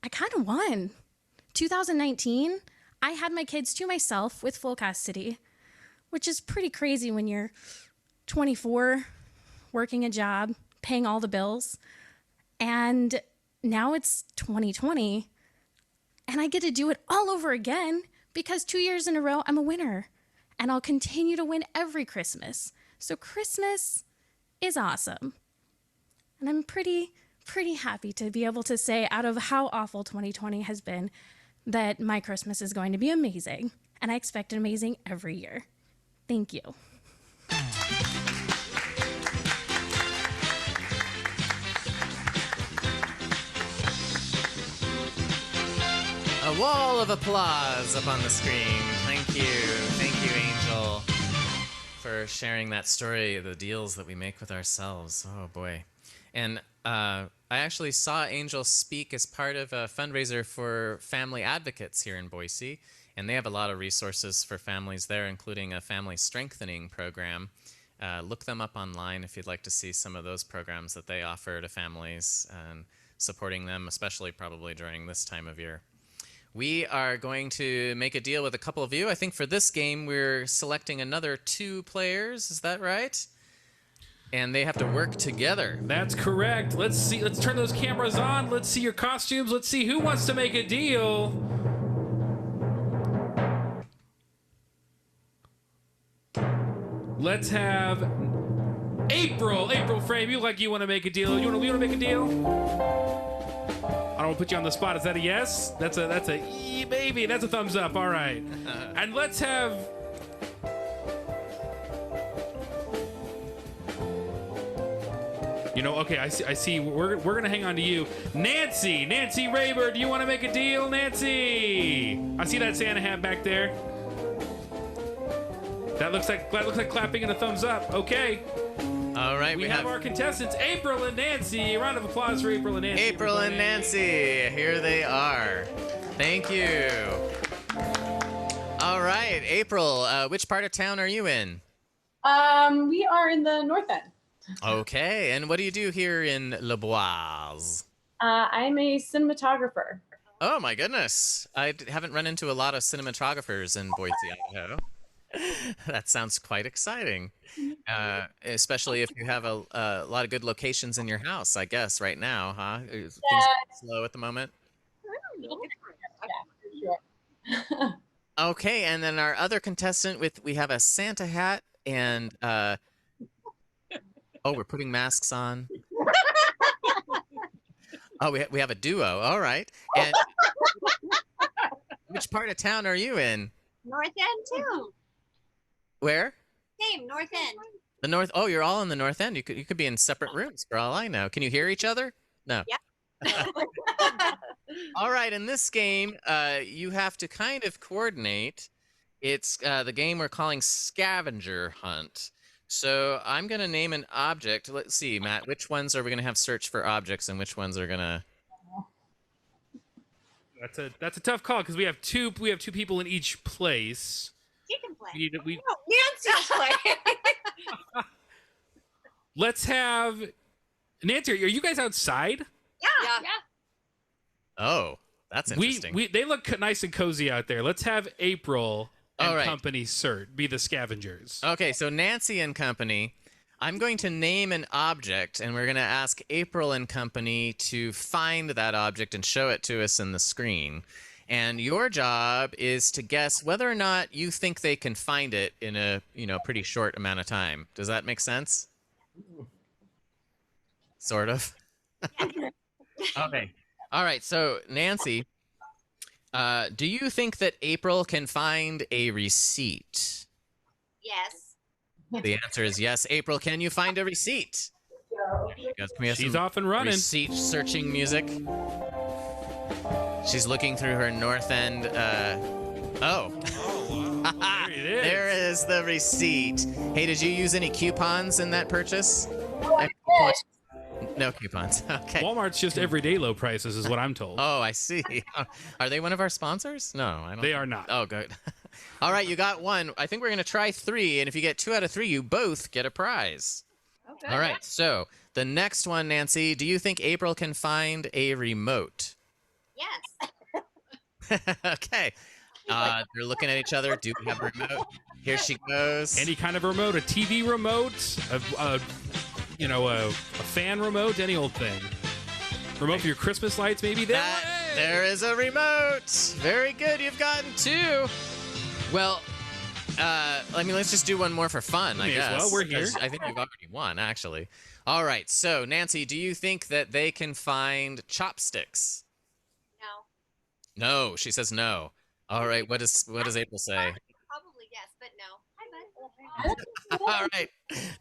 I kind of won. 2019, I had my kids to myself with full custody, which is pretty crazy when you're 24, working a job, paying all the bills. And now it's 2020, and I get to do it all over again because 2 years in a row, I'm a winner. And I'll continue to win every Christmas. So Christmas is awesome. And I'm pretty happy to be able to say, out of how awful 2020 has been, that my Christmas is going to be amazing. And I expect it amazing every year. Thank you. A wall of applause up on the screen. Thank you, Angel, for sharing that story, the deals that we make with ourselves. Oh boy. And I actually saw Angel speak as part of a fundraiser for family advocates here in Boise, and they have a lot of resources for families there, including a family strengthening program. Look them up online if you'd like to see some of those programs that they offer to families and supporting them, especially probably during this time of year. We are going to make a deal with a couple of you. I think for this game, we're selecting another 2 players. Is that right? And they have to work together. That's correct. Let's see. Let's turn those cameras on. Let's see your costumes. Let's see who wants to make a deal. Let's have April. April Frame, you want to make a deal? You want to make a deal? I don't want to put you on the spot. Is that a yes? That's a maybe. That's a thumbs up. All right. And let's have okay, I see. We're gonna hang on to you, Nancy Rayburn. Do you want to make a deal, Nancy? I see that Santa hat back there. That looks like clapping and a thumbs up. Okay. All right, We have our contestants, April and Nancy. A round of applause for April and Nancy. April and Nancy. Here they are. Thank you. All right, April, which part of town are you in? We are in the North End. Okay, and what do you do here in Le Bois? I'm a cinematographer. Oh my goodness. I haven't run into a lot of cinematographers in Boise, Idaho. That sounds quite exciting. Especially if you have a lot of good locations in your house, I guess, right now, huh? Things are slow at the moment. Okay, and then our other contestant we have a Santa hat and we're putting masks on. Oh, we have a duo. All right. And which part of town are you in? North End too. Where? Same, North End. The north. Oh, you're all in the North End. You could be in separate rooms for all I know. Can you hear each other? No. Yeah. All right. In this game, you have to kind of coordinate. It's the game we're calling Scavenger Hunt. So I'm going to name an object. Let's see, Matt, which ones are we going to have search for objects and which ones are going to... That's a tough call because we have two people in each place. You can play. Nancy play. Let's have Nancy. Are you guys outside? Yeah. Oh, that's interesting. They look nice and cozy out there. Let's have April and All right. company be the scavengers. Okay, so Nancy and company, I'm going to name an object, and we're going to ask April and company to find that object and show it to us in the screen. And your job is to guess whether or not you think they can find it in a pretty short amount of time. Does that make sense? Sort of. Okay. All right. So Nancy, do you think that April can find a receipt? Yes. The answer is yes. April, can you find a receipt? She's off and running. Receipt searching music. She's looking through her North End. Oh, wow. There it is. There is the receipt. Hey, did you use any coupons in that purchase? No coupons. Okay. Walmart's just everyday low prices, is what I'm told. Oh, I see. Are they one of our sponsors? No, I don't. They are not. Oh, good. All right, you got one. I think we're going to try 3, and if you get 2 out of 3, you both get a prize. Okay. All right, so the next one, Nancy, do you think April can find a remote? Yes. Okay. They're looking at each other. Do we have a remote? Here she goes. Any kind of remote, a TV remote, a fan remote, any old thing. Remote for your Christmas lights, maybe? There is a remote. Very good. You've gotten 2. Well, let's just do one more for fun, I guess. Well, we're here. I think you've already won, actually. All right. So, Nancy, do you think that they can find chopsticks? No. No. She says no. All right. What does April say? Probably yes, but no. Hi, bud. All right.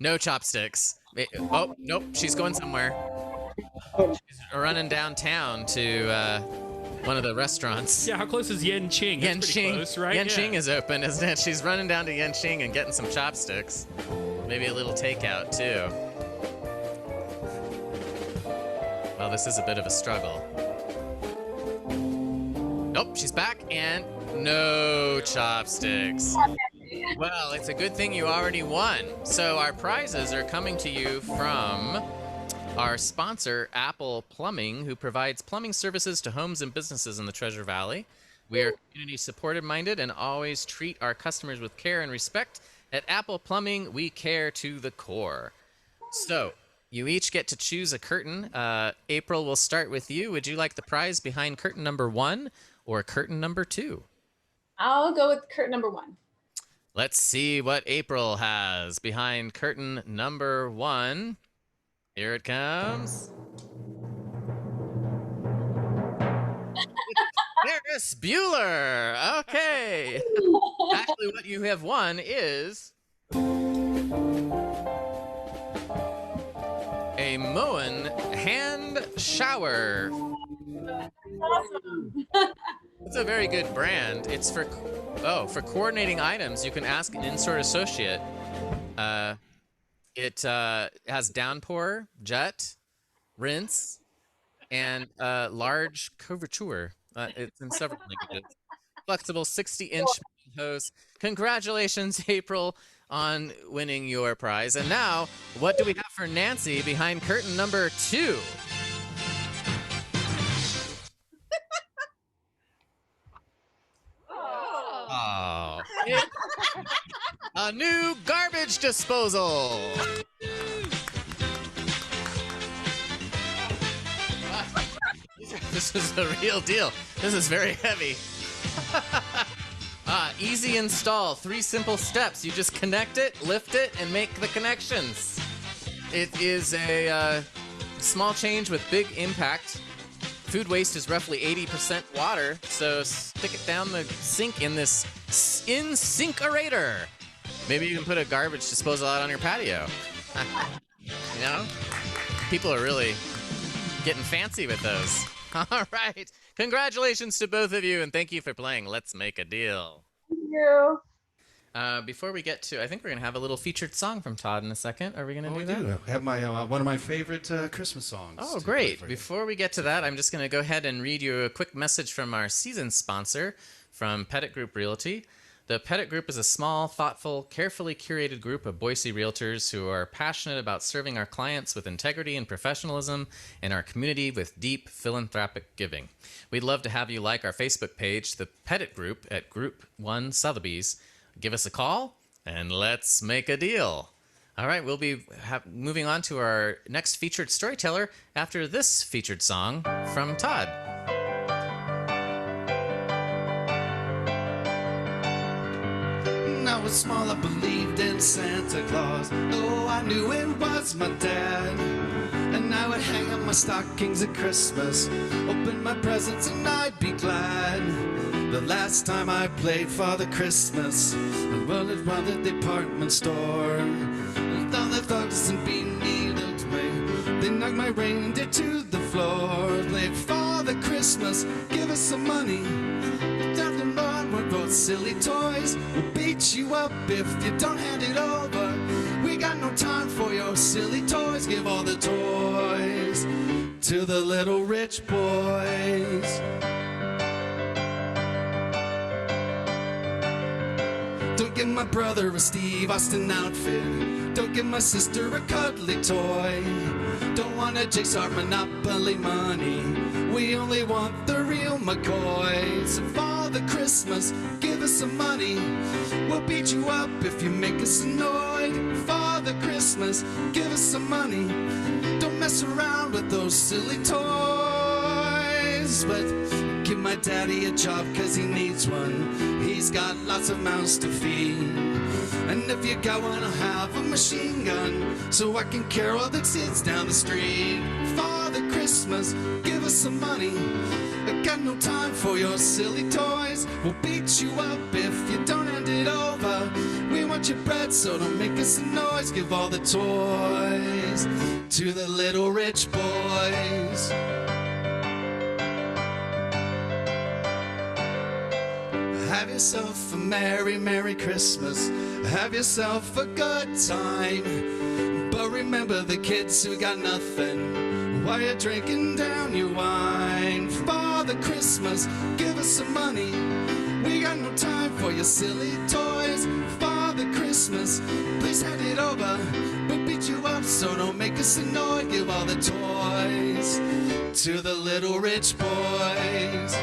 No chopsticks. Oh, nope. She's going somewhere. She's running downtown to one of the restaurants. Yeah, how close is Yanqing? That's pretty close, right? Yanqing is open, isn't it? She's running down to Yanqing and getting some chopsticks. Maybe a little takeout, too. Well, this is a bit of a struggle. Nope, she's back, and no chopsticks. Well, it's a good thing you already won. So our prizes are coming to you from our sponsor, Apple Plumbing, who provides plumbing services to homes and businesses in the Treasure Valley. We are community supported minded and always treat our customers with care and respect. At Apple Plumbing, we care to the core. So you each get to choose a curtain. April, we'll start with you. Would you like the prize behind curtain number 1 or curtain number 2? I'll go with curtain number 1. Let's see what April has behind curtain number 1. Here it comes. Ferris Bueller. Okay. Actually, what you have won is a Moen hand shower. Awesome. It's a very good brand. It's for coordinating items. You can ask an in-store associate. It has downpour, jet, rinse, and large couverture. It's in several languages. Flexible 60-inch hose. Congratulations, April, on winning your prize. And now, what do we have for Nancy behind curtain number 2? Oh, it's a new garbage disposal. This is the real deal. This is very heavy. Easy install. 3 simple steps. You just connect it, lift it, and make the connections. It is a small change with big impact. Food waste is roughly 80% water, so stick it down the sink in this InSinkerator. Maybe you can put a garbage disposal out on your patio. You know? People are really getting fancy with those. All right. Congratulations to both of you, and thank you for playing Let's Make a Deal. Thank you. Before we get to, I think we're going to have a little featured song from Todd in a second. Are we going to do I that? do. I have my one of my favorite Christmas songs. Oh, to play great. for you. Before we get to that, I'm just going to go ahead and read you a quick message from our season sponsor from Pettit Group Realty. The Pettit Group is a small, thoughtful, carefully curated group of Boise realtors who are passionate about serving our clients with integrity and professionalism and our community with deep philanthropic giving. We'd love to have you like our Facebook page, the Pettit Group at Group 1 Sotheby's. Give us a call and let's make a deal. All right, we'll be moving on to our next featured storyteller after this featured song from Todd. When I was small, I believed in Santa Claus. Oh, I knew it was my dad. And I would hang up my stockings at Christmas, open my presents, and I'd be glad. The last time I played Father Christmas, I wanted around the department store. And all the thugs and beanie looked me. They knocked my reindeer to the floor. Played Father Christmas, give us some money. Nothing wrong with those silly toys. We'll beat you up if you don't hand it over. We got no time for your silly toys. Give all the toys to the little rich boys. Don't give my brother a Steve Austin outfit. Don't give my sister a cuddly toy. Don't want a Jigsaw Monopoly money. We only want the real McCoys. So Father Christmas, give us some money. We'll beat you up if you make us annoyed. Father Christmas, give us some money. Don't mess around with those silly toys. But give my daddy a job, cause he needs one. He's got lots of mouths to feed. And if you got one, I'll have a machine gun, so I can carol the kids down the street. Father Christmas, give us some money. I got no time for your silly toys. We'll beat you up if you don't hand it over. We want your bread, so don't make us a noise. Give all the toys to the little rich boys. Have yourself a merry, merry Christmas. Have yourself a good time. But remember the kids who got nothing while you're drinking down your wine. Father Christmas, give us some money. We got no time for your silly toys. Father Christmas, please hand it over. We'll beat you up, so don't make us annoyed. Give all the toys to the little rich boys.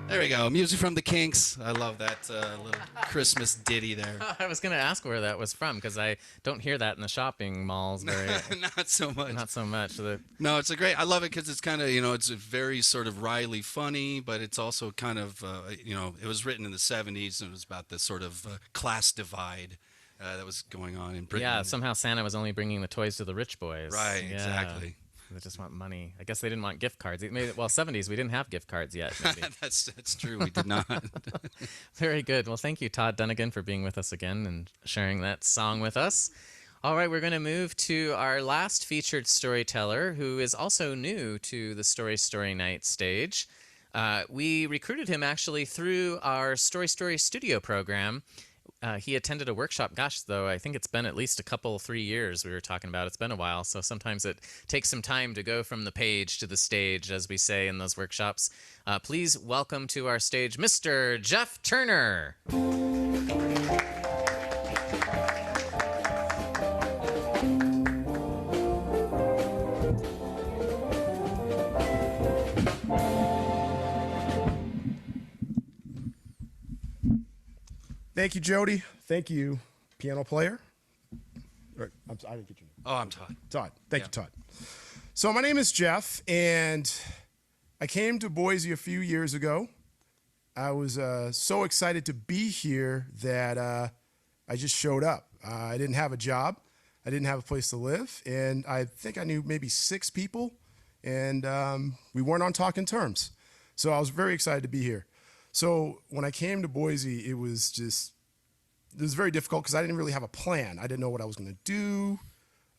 There we go. Music from the Kinks. I love that little Christmas ditty there. I was going to ask where that was from because I don't hear that in the shopping malls very Not so much. Not so much. No, it's a great. I love it because it's kind of, it's a very sort of wryly funny, but it's also kind of, it was written in the 70s and it was about the sort of class divide that was going on in Britain. Yeah, somehow Santa was only bringing the toys to the rich boys. Right, Yeah. exactly. They just want money. I guess they didn't want gift cards. 70s, we didn't have gift cards yet. Maybe. That's true. We did not. Very good. Well, thank you, Todd Dunnigan, for being with us again and sharing that song with us. All right, we're going to move to our last featured storyteller, who is also new to the Story Night stage. We recruited him actually through our Story Studio program. He attended a workshop. Gosh, though, I think it's been at least 3 years we were talking about. It's been a while, so sometimes it takes some time to go from the page to the stage, as we say in those workshops. Please welcome to our stage Mr. Jeff Turner. Thank you, Jody. Thank you, piano player. I didn't get your name. Oh, I'm Todd. Todd. Thank you, Todd. So my name is Jeff, and I came to Boise a few years ago. I was so excited to be here that I just showed up. I didn't have a job. I didn't have a place to live, and I think I knew maybe 6 people, and we weren't on talking terms. So I was very excited to be here. So when I came to Boise, it was very difficult because I didn't really have a plan. I didn't know what I was going to do.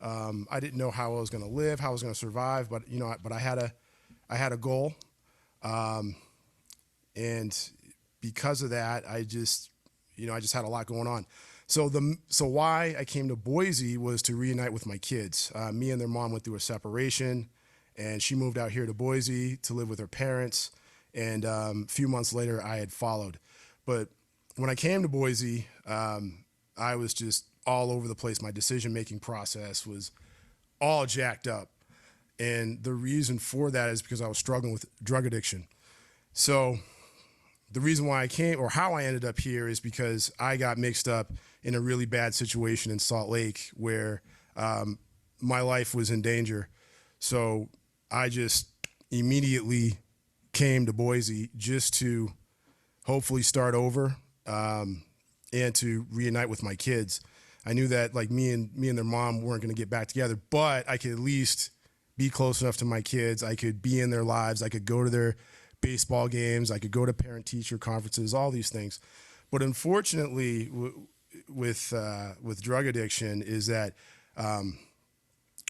I didn't know how I was going to live, how I was going to survive. But I had a goal, and because of that, I just had a lot going on. So why I came to Boise was to reunite with my kids. Me and their mom went through a separation, and she moved out here to Boise to live with her parents. And a few months later, I had followed. But when I came to Boise, I was just all over the place. My decision-making process was all jacked up. And the reason for that is because I was struggling with drug addiction. So the reason why I came, or how I ended up here, is because I got mixed up in a really bad situation in Salt Lake where my life was in danger. So I just immediately came to Boise just to hopefully start over and to reunite with my kids. I knew that like me and their mom weren't going to get back together, but I could at least be close enough to my kids. I could be in their lives. I could go to their baseball games. I could go to parent-teacher conferences, all these things. But unfortunately, with drug addiction is that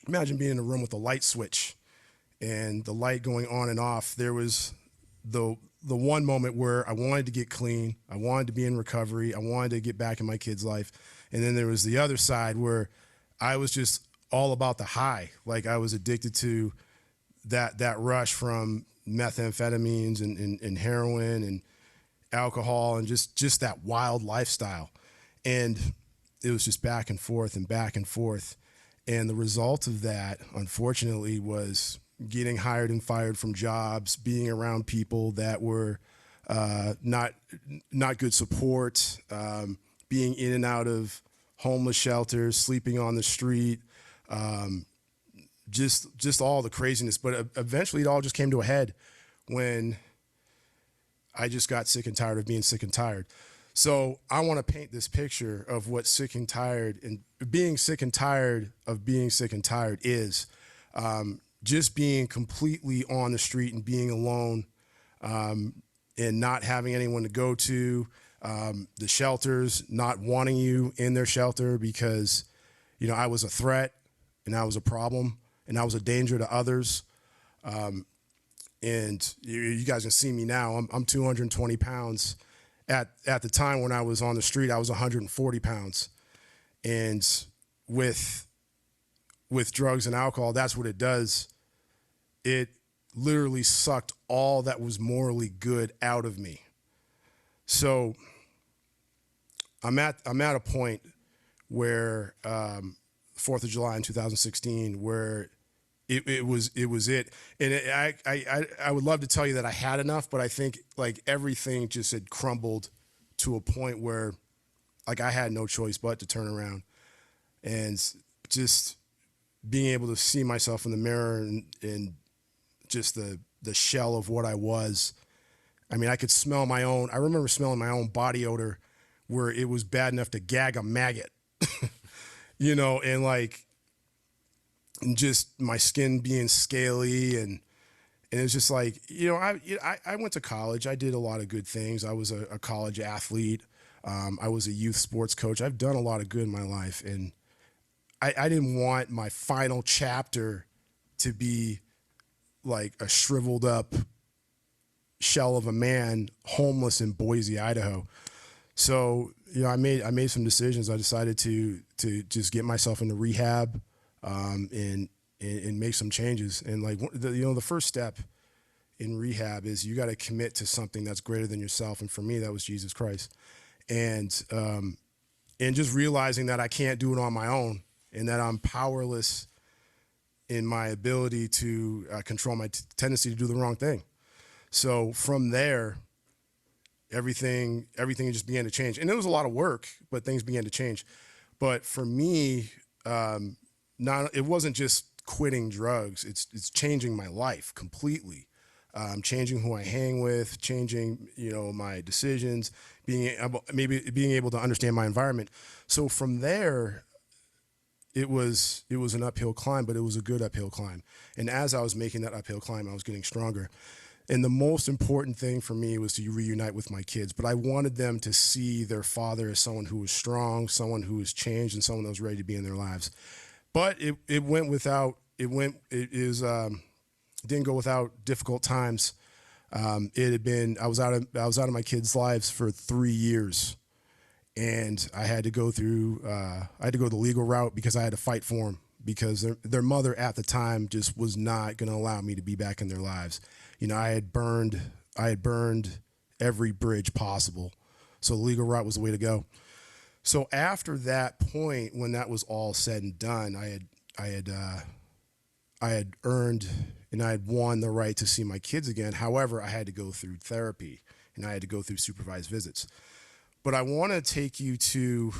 imagine being in a room with a light switch and the light going on and off. There was the one moment where I wanted to get clean. I wanted to be in recovery. I wanted to get back in my kid's life. And then there was the other side where I was just all about the high. Like I was addicted to that rush from methamphetamines and heroin and alcohol and just that wild lifestyle. And it was just back and forth and back and forth. And the result of that, unfortunately, was getting hired and fired from jobs, being around people that were not good support, being in and out of homeless shelters, sleeping on the street, just all the craziness. But eventually it all just came to a head when I just got sick and tired of being sick and tired. So I want to paint this picture of what sick and tired and being sick and tired of being sick and tired is. Just being completely on the street and being alone, and not having anyone to go to, the shelters not wanting you in their shelter because, I was a threat and I was a problem and I was a danger to others. And you guys can see me now. I'm 220 pounds. At the time when I was on the street, I was 140 pounds. And with drugs and alcohol, that's what it does. It literally sucked all that was morally good out of me. So I'm at a point where 4th of July in 2016, where it was it. And I would love to tell you that I had enough, but I think like everything just had crumbled to a point where like I had no choice but to turn around and just being able to see myself in the mirror and just the shell of what I was. I mean, I could smell I remember smelling my own body odor where it was bad enough to gag a maggot, and like, and just my skin being scaly and it's just like, I went to college. I did a lot of good things. I was a college athlete. I was a youth sports coach. I've done a lot of good in my life. And I didn't want my final chapter to be like a shriveled up shell of a man homeless in Boise, Idaho. So, you know, I made some decisions. I decided to just get myself into rehab, and make some changes. And like, the first step in rehab is you got to commit to something that's greater than yourself. And for me, that was Jesus Christ. And just realizing that I can't do it on my own and that I'm powerless in my ability to control my tendency to do the wrong thing. So from there, everything just began to change. And it was a lot of work, but things began to change. But for me, it wasn't just quitting drugs. It's changing my life completely. Changing who I hang with, changing, you know, my decisions, being able to understand my environment. So from there, it was an uphill climb, but it was a good uphill climb. And as I was making that uphill climb, I was getting stronger. And the most important thing for me was to reunite with my kids. But I wanted them to see their father as someone who was strong, someone who was changed, and someone that was ready to be in their lives. But it didn't go without difficult times. I was out of my kids' lives for 3 years, and I had to go through the legal route because I had to fight for them, because their mother at the time just was not going to allow me to be back in their lives. You know, I had burned every bridge possible, so the legal route was the way to go. So after that point, when that was all said and done, I had earned and I had won the right to see my kids again. However, I had to go through therapy and I had to go through supervised visits. But I want to take you to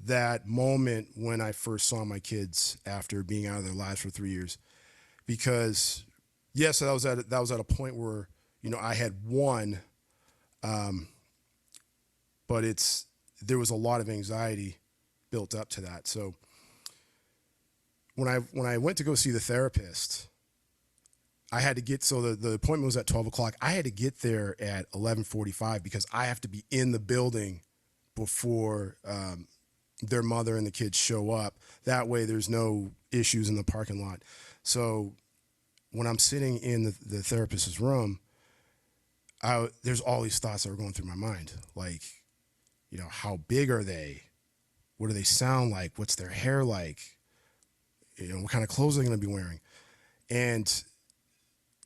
that moment when I first saw my kids after being out of their lives for 3 years, because yes, that was at a point where, you know, I had won, but there was a lot of anxiety built up to that. So when I went to go see the therapist, I had to the appointment was at 12 o'clock. I had to get there at 11:45 because I have to be in the building before their mother and the kids show up. That way there's no issues in the parking lot. So when I'm sitting in the therapist's room, there's all these thoughts that are going through my mind. Like, you know, how big are they? What do they sound like? What's their hair like? You know, what kind of clothes are they going to be wearing? And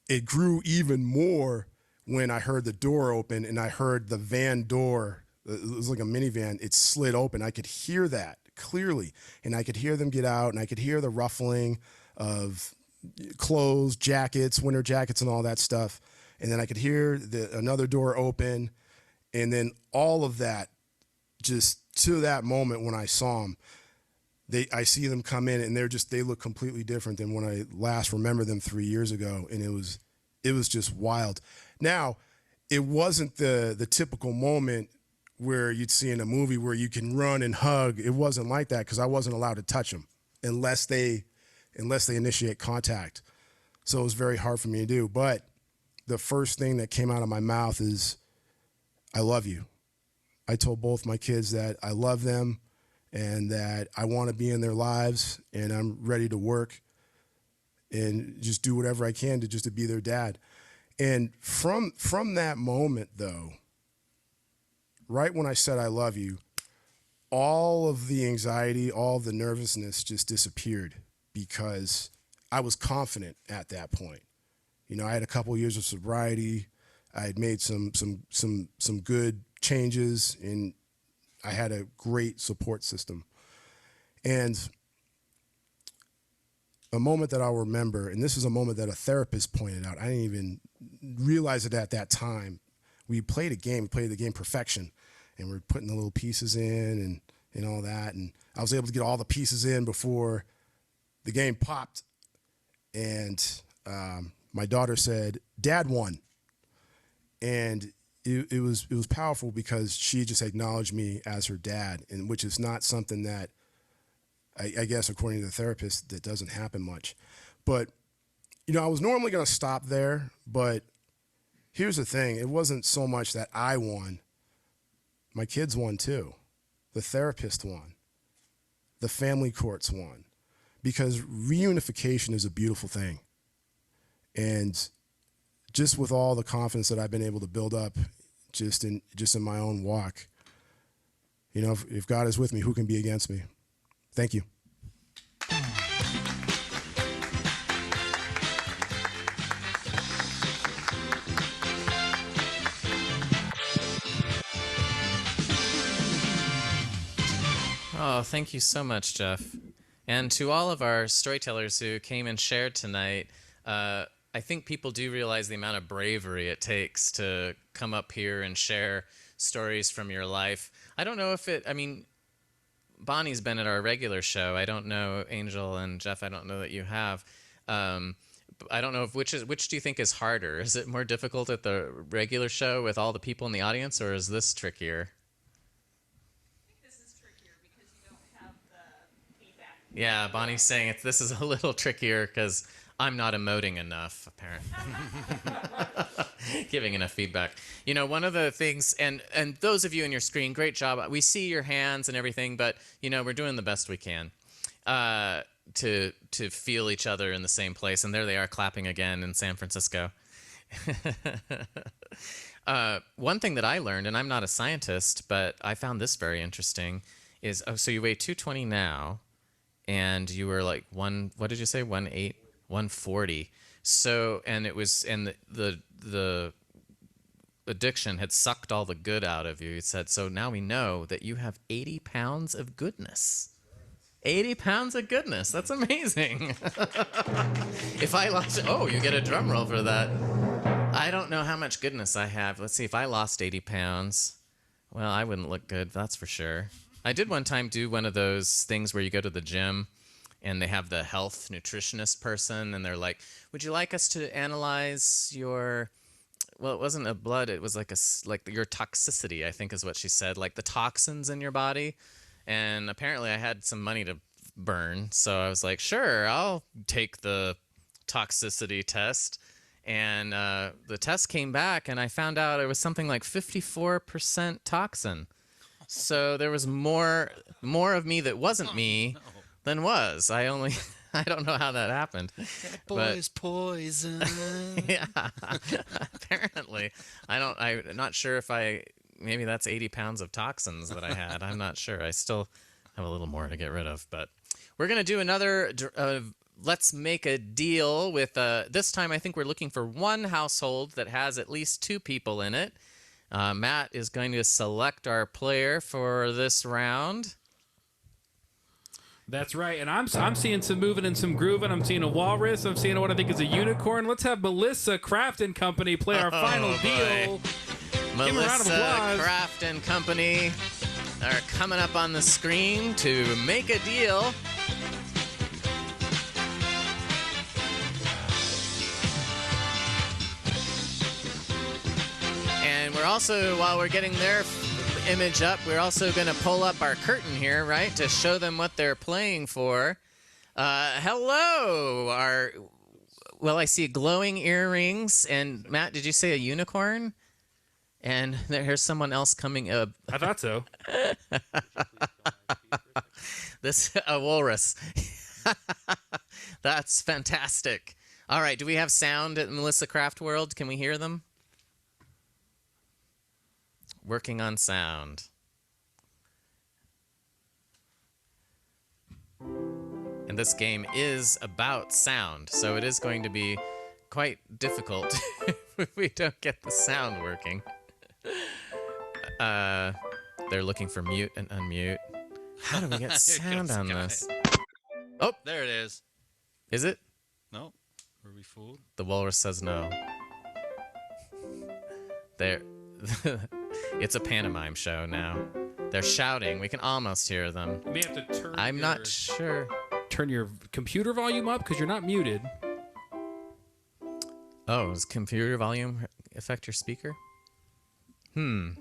it grew even more when I heard the door open and I heard the van door. It was like a minivan. It slid open. I could hear that clearly. And I could hear them get out, and I could hear the ruffling of clothes, jackets, winter jackets, and all that stuff. And then I could hear another door open. And then all of that, just to that moment when I saw them, I see them come in, and they look completely different than when I last remember them 3 years ago. And it was just wild. Now, it wasn't the typical moment where you'd see in a movie where you can run and hug. It wasn't like that because I wasn't allowed to touch them unless they initiate contact. So it was very hard for me to do. But the first thing that came out of my mouth is, I love you. I told both my kids that I love them and that I want to be in their lives, and I'm ready to work and just do whatever I can to be their dad. And from that moment, though, right when I said I love you, all of the anxiety, all of the nervousness just disappeared because I was confident at that point. You know, I had a couple of years of sobriety. I had made some good changes, and I had a great support system. And a moment that I'll remember, and this is a moment that a therapist pointed out. I didn't even realize it at that time. We played the game Perfection, and we're putting the little pieces in and all that. And I was able to get all the pieces in before the game popped. And my daughter said, "Dad won." And it was powerful because she just acknowledged me as her dad, and which is not something that I guess, according to the therapist, that doesn't happen much. But, you know, I was normally going to stop there, but here's the thing. It wasn't so much that I won. My kids won too. The therapist won. the family courts won, because reunification is a beautiful thing. And just with all the confidence that I've been able to build up just in my own walk, you know, if God is with me, who can be against me? Thank you. Oh, thank you so much, Jeff. And to all of our storytellers who came and shared tonight, I think people do realize the amount of bravery it takes to come up here and share stories from your life. I don't know if Bonnie's been at our regular show. I don't know, Angel and Jeff, I don't know that you have. I don't know which do you think is harder? Is it more difficult at the regular show with all the people in the audience, or is this trickier? Yeah, Bonnie's saying this is a little trickier because I'm not emoting enough, apparently. Giving enough feedback. You know, one of the things, and those of you in your screen, great job. We see your hands and everything, but, you know, we're doing the best we can to feel each other in the same place. And there they are clapping again in San Francisco. One thing that I learned, and I'm not a scientist, but I found this very interesting, is, so you weigh 220 now. And you were like what did you say? 140. So, and it was, and the addiction had sucked all the good out of you. He said, so now we know that you have 80 pounds of goodness. 80 pounds of goodness. That's amazing. If I lost, you get a drum roll for that. I don't know how much goodness I have. Let's see, if I lost 80 pounds, well, I wouldn't look good, that's for sure. I did one time do one of those things where you go to the gym and they have the health nutritionist person and they're like, would you like us to analyze your, well, it wasn't a blood, it was like your toxicity, I think is what she said, like the toxins in your body. And apparently I had some money to burn. So I was like, sure, I'll take the toxicity test. And the test came back and I found out it was something like 54% toxin. So there was more of me that wasn't me than was. I don't know how that happened. That boy's poison. Yeah, apparently. I'm not sure if maybe that's 80 pounds of toxins that I had. I'm not sure. I still have a little more to get rid of. But we're going to do another Let's Make a Deal with, this time I think we're looking for one household that has at least 2 people in it. Matt is going to select our player for this round. That's right, and I'm seeing some moving and some grooving. I'm seeing a walrus. I'm seeing what I think is a unicorn. Let's have Melissa Craft and Company play our final deal. Melissa Craft and Company are coming up on the screen to make a deal. And we're also, while we're getting their image up, we're also going to pull up our curtain here, right, to show them what they're playing for. Hello! I see glowing earrings. And Matt, did you say a unicorn? And here's someone else coming up. I thought so. A walrus. That's fantastic. All right, do we have sound at Melissa Craft World? Can we hear them? Working on sound. And this game is about sound, so it is going to be quite difficult if we don't get the sound working. They're looking for mute and unmute. How do we get sound on this? Oh, there it is. Is it? No. Were we fooled? The walrus says no. There. It's a pantomime show now. They're shouting. We can almost hear them. You may have to turn. I'm not sure. Turn your computer volume up because you're not muted. Oh, does computer volume affect your speaker? In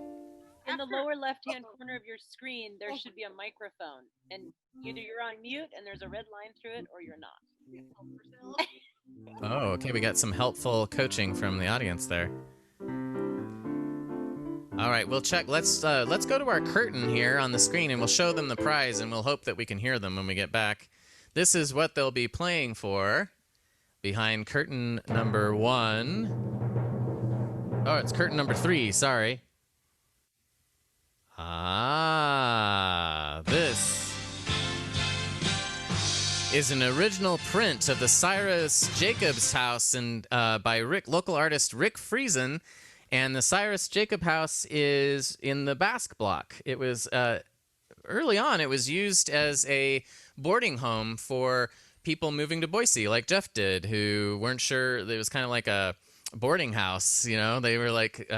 the lower left-hand corner of your screen, there should be a microphone, and either you're on mute and there's a red line through it, or you're not. Oh, okay. We got some helpful coaching from the audience there. All right, we'll check. Let's go to our curtain here on the screen, and we'll show them the prize, and we'll hope that we can hear them when we get back. This is what they'll be playing for behind curtain number 1. Oh, it's curtain number 3. Sorry. This is an original print of the Cyrus Jacobs House and by local artist Rick Friesen. And the Cyrus Jacob House is in the Basque Block. It was early on. It was used as a boarding home for people moving to Boise, like Jeff did, who weren't sure. It was kind of like a boarding house. You know, they were like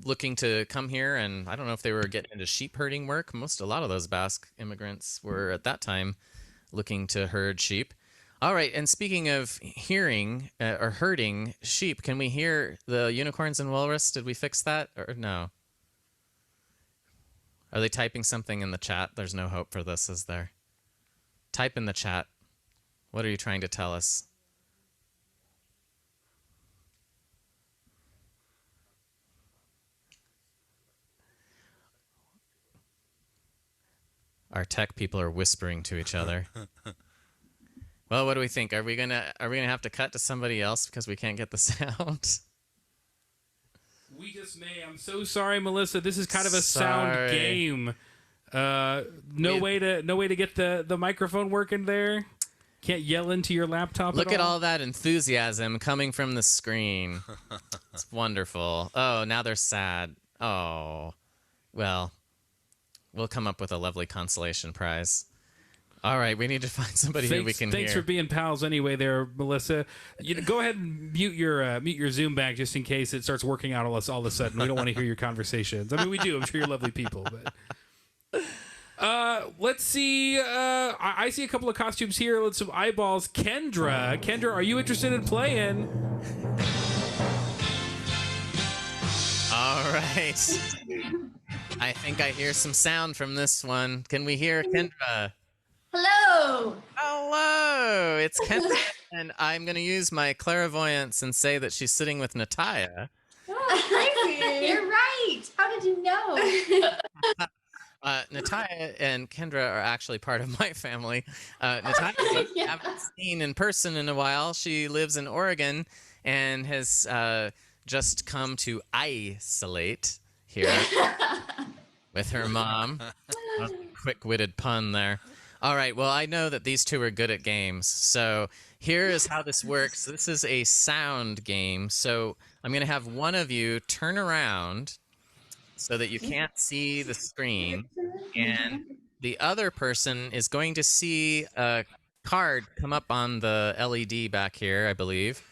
looking to come here, and I don't know if they were getting into sheep herding work. A lot of those Basque immigrants were at that time looking to herd sheep. All right, and speaking of hearing or herding sheep, can we hear the unicorns and walrus? Did we fix that or no? Are they typing something in the chat? There's no hope for this, is there? Type in the chat. What are you trying to tell us? Our tech people are whispering to each other. Well, what do we think? Are we gonna have to cut to somebody else because we can't get the sound? We just may. I'm so sorry, Melissa. This is kind of a sound game. No way to get the microphone working there. Can't yell into your laptop. Look at all that enthusiasm coming from the screen. It's wonderful. Oh, now they're sad. Oh, well, we'll come up with a lovely consolation prize. All right, we need to find somebody who we can hear. Thanks for being pals anyway there, Melissa. Go ahead and mute your Zoom back just in case it starts working out all of a sudden. We don't want to hear your conversations. I mean, we do. I'm sure you're lovely people. But let's see. I see a couple of costumes here. Let's some eyeballs. Kendra, are you interested in playing? All right. I think I hear some sound from this one. Can we hear Kendra? Hello. Hello. It's Kendra, and I'm going to use my clairvoyance and say that she's sitting with Nataya. Oh, you're right. How did you know? Nataya and Kendra are actually part of my family. Nataya I haven't seen in person in a while. She lives in Oregon and has just come to isolate here with her mom. Quick-witted pun there. All right, well, I know that these two are good at games, so here is how this works. This is a sound game, so I'm going to have one of you turn around so that you can't see the screen, and the other person is going to see a card come up on the LED back here, I believe,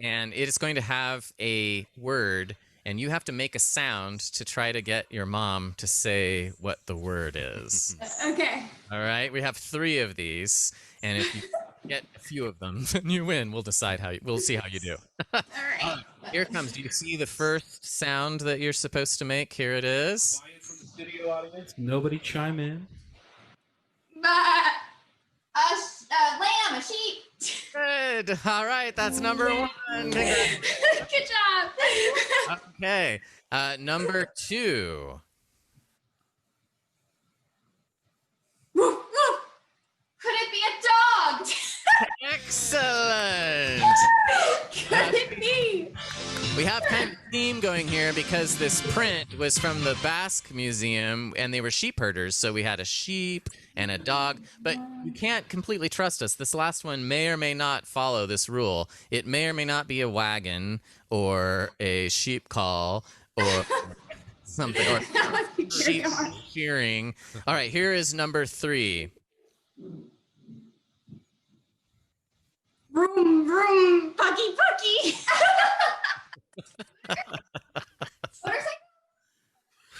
and it is going to have a word, and you have to make a sound to try to get your mom to say what the word is. Okay. All right, we have 3 of these, and if you get a few of them, then you win. We'll decide we'll see how you do. All right. Here it comes. Do you see the first sound that you're supposed to make? Here it is. Nobody chime in. Lamb, a sheep. Good. All right, that's number 1. Good job. Okay. Number 2. Woof, woof. Could it be a dog? Excellent. Could it be? We have kind of a theme going here because this print was from the Basque Museum and they were sheep herders. So we had a sheep and a dog, but you can't completely trust us. This last one may or may not follow this rule. It may or may not be a wagon or a sheep call or something, or sheep shearing. All right, here is number 3. Vroom, vroom, buggy, buggy. Motorcycle?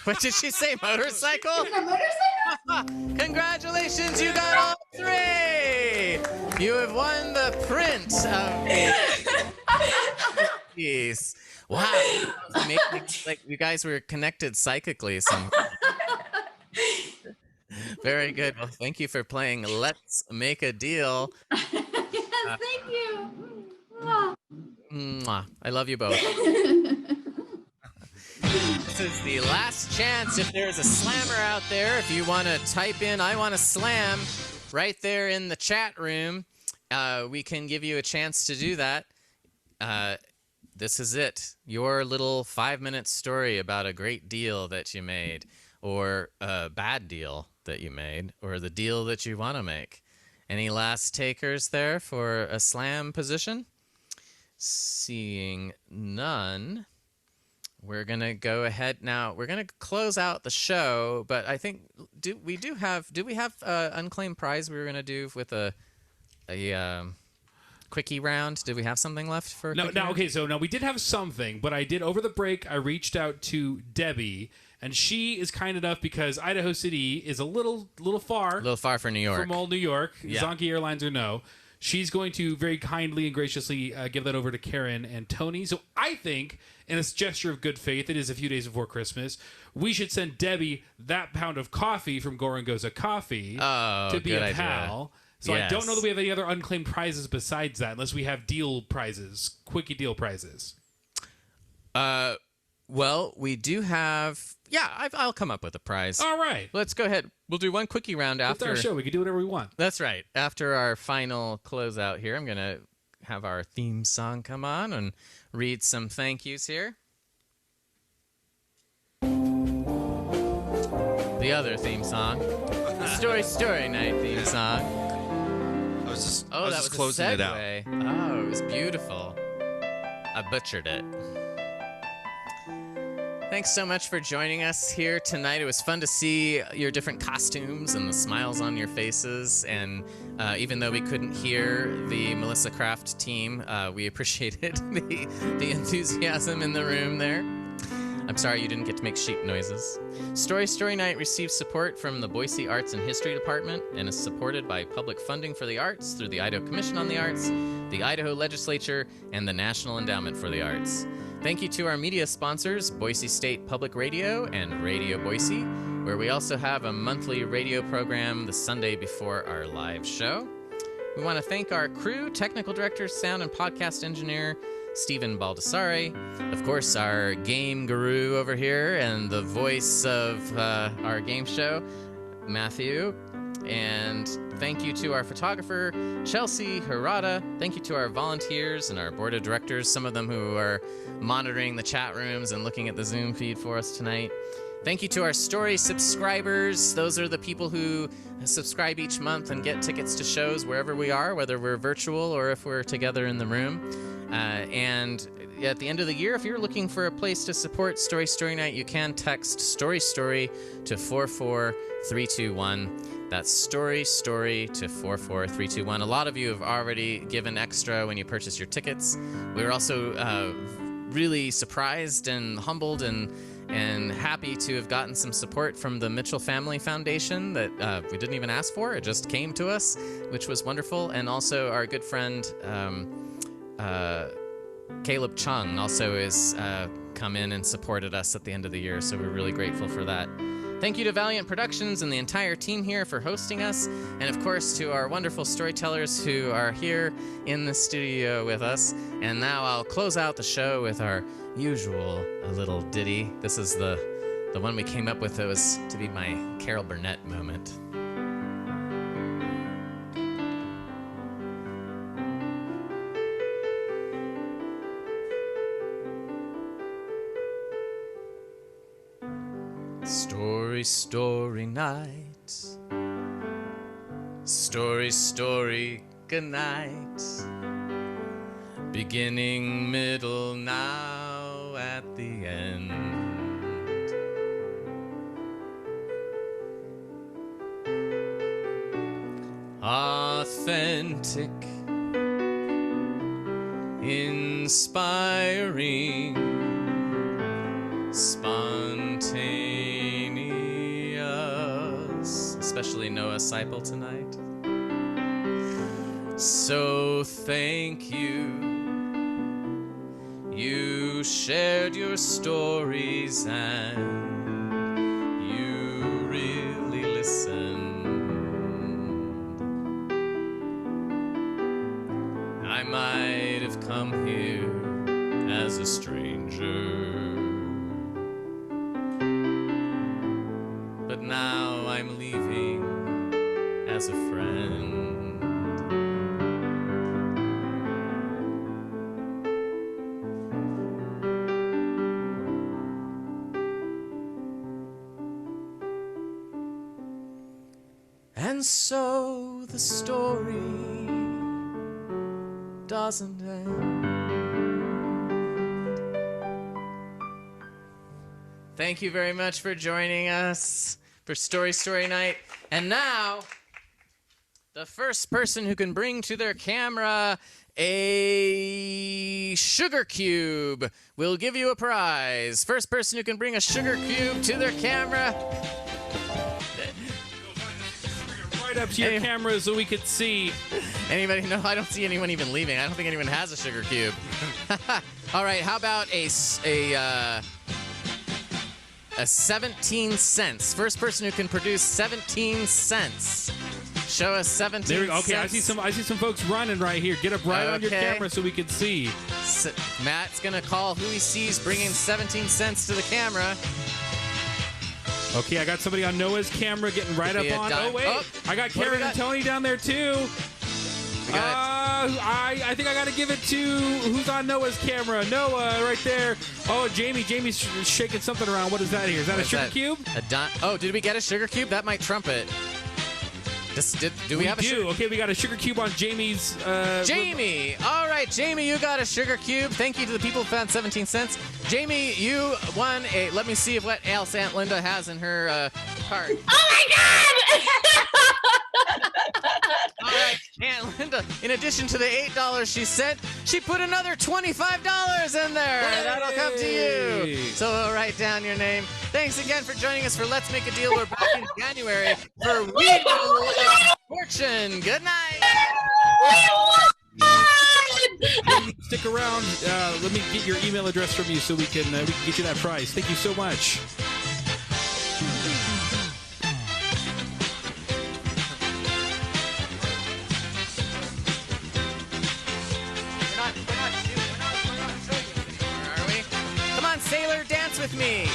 What did she say? Motorcycle? Is it a motorcycle? Congratulations, you got all 3! You have won the print of piece. Wow. Like you guys were connected psychically somehow. Very good. Well, thank you for playing Let's Make a Deal. Yes, thank you. Mwah. I love you both. This is the last chance. If there's a slammer out there, if you want to type in "I want to slam" right there in the chat room, we can give you a chance to do that. This is it. Your little 5-minute story about a great deal that you made, or a bad deal that you made, or the deal that you want to make. Any last takers there for a slam position? Seeing none, we're going to go ahead now. We're going to close out the show, but I think do we have unclaimed prize we were going to do with a quickie round? Did we have something left for No, quickie round? okay, so no, we did have something, but I did over the break. I reached out to Debbie, and she is kind enough because Idaho City is a little far. A little far for New York. From old New York. Yeah. Zonky Airlines or no. She's going to very kindly and graciously give that over to Karen and Tony. So I think, in a gesture of good faith, it is a few days before Christmas, we should send Debbie that pound of coffee from Gorangoza Coffee to be good a idea. pal. So I don't know that we have any other unclaimed prizes besides that, unless we have deal prizes, quickie deal prizes. Well, we do have... Yeah, I'll come up with a prize. All right. Let's go ahead. We'll do one quickie round It's after... our show. We can do whatever we want. That's right. After our final closeout here, I'm going to have our theme song come on and read some thank yous here. The other theme song. The Story Night theme song. I was just that was closing a it out. segue. Oh, it was beautiful. I butchered it. Thanks so much for joining us here tonight. It was fun to see your different costumes and the smiles on your faces. And even though we couldn't hear the Melissa Craft team, we appreciated the enthusiasm in the room there. I'm sorry you didn't get to make sheep noises. Story Night receives support from the Boise Arts and History Department and is supported by public funding for the arts through the Idaho Commission on the Arts, the Idaho Legislature, and the National Endowment for the Arts. Thank you to our media sponsors, Boise State Public Radio and Radio Boise, where we also have a monthly radio program the Sunday before our live show. We want to thank our crew, technical director, sound and podcast engineer, Stephen Baldessari, of course, our game guru over here and the voice of our game show, Matthew. And thank you to our photographer, Chelsea Harada. Thank you to our volunteers and our board of directors, some of them who are monitoring the chat rooms and looking at the Zoom feed for us tonight. Thank you to our story subscribers. Those are the people who subscribe each month and get tickets to shows wherever we are, whether we're virtual or if we're together in the room. And at the end of the year, if you're looking for a place to support Story Night, you can text Story to 44321. That's Story to 44321. A lot of you have already given extra when you purchase your tickets. We were also really surprised and humbled and happy to have gotten some support from the Mitchell Family Foundation that we didn't even ask for. It just came to us, which was wonderful. And also our good friend Caleb Chung also has come in and supported us at the end of the year, so we're really grateful for that. Thank you to Valiant Productions and the entire team here for hosting us, and of course to our wonderful storytellers who are here in the studio with us. And now I'll close out the show with our usual little ditty. This is the one we came up with that was to be my Carol Burnett moment. Story night. Story good night. Beginning, middle, now at the end. Authentic, inspiring, spontaneous, especially Noah Seipel tonight. So thank you. You shared your stories and you really listened. I might have come here as a stranger, but now I'm leaving as a friend. And so the story doesn't end. Thank you very much for joining us for Story Night. And now, the first person who can bring to their camera a sugar cube will give you a prize. First person who can bring a sugar cube to their camera. Right up to your camera so we could see. Anybody? No, I don't see anyone even leaving. I don't think anyone has a sugar cube. All right, how about a 17 cents? First person who can produce 17 cents. Show us 17 there we go. Okay, cents. I see some folks running right here. Get up right on your camera so we can see. Matt's gonna call who he sees bringing 17 cents to the camera. Okay, I got somebody on Noah's camera getting right up on. Oh wait, I got Karen and Tony down there too. I think I got to give it to who's on Noah's camera. Noah, right there. Oh, Jamie's shaking something around. What is that here? Is that a sugar cube? Did we get a sugar cube? That might trump it. Do we have a sugar cube? Okay, we got a sugar cube on Jamie's. Jamie! All right, Jamie, you got a sugar cube. Thank you to the people who found 17 cents. Jamie, you won a. Let me see what else Aunt Linda has in her cart. Oh my God! All right, Aunt Linda, in addition to the $8 she sent, she put another $25 in there. Hey! That'll come to you. So write down your name. Thanks again for joining us for Let's Make a Deal. We're back in January for We Fortune. Good night. Stick around. Let me get your email address from you so we can get you that prize. Thank you so much. We're not showing you anymore, are we? Come on, Sailor, dance with me.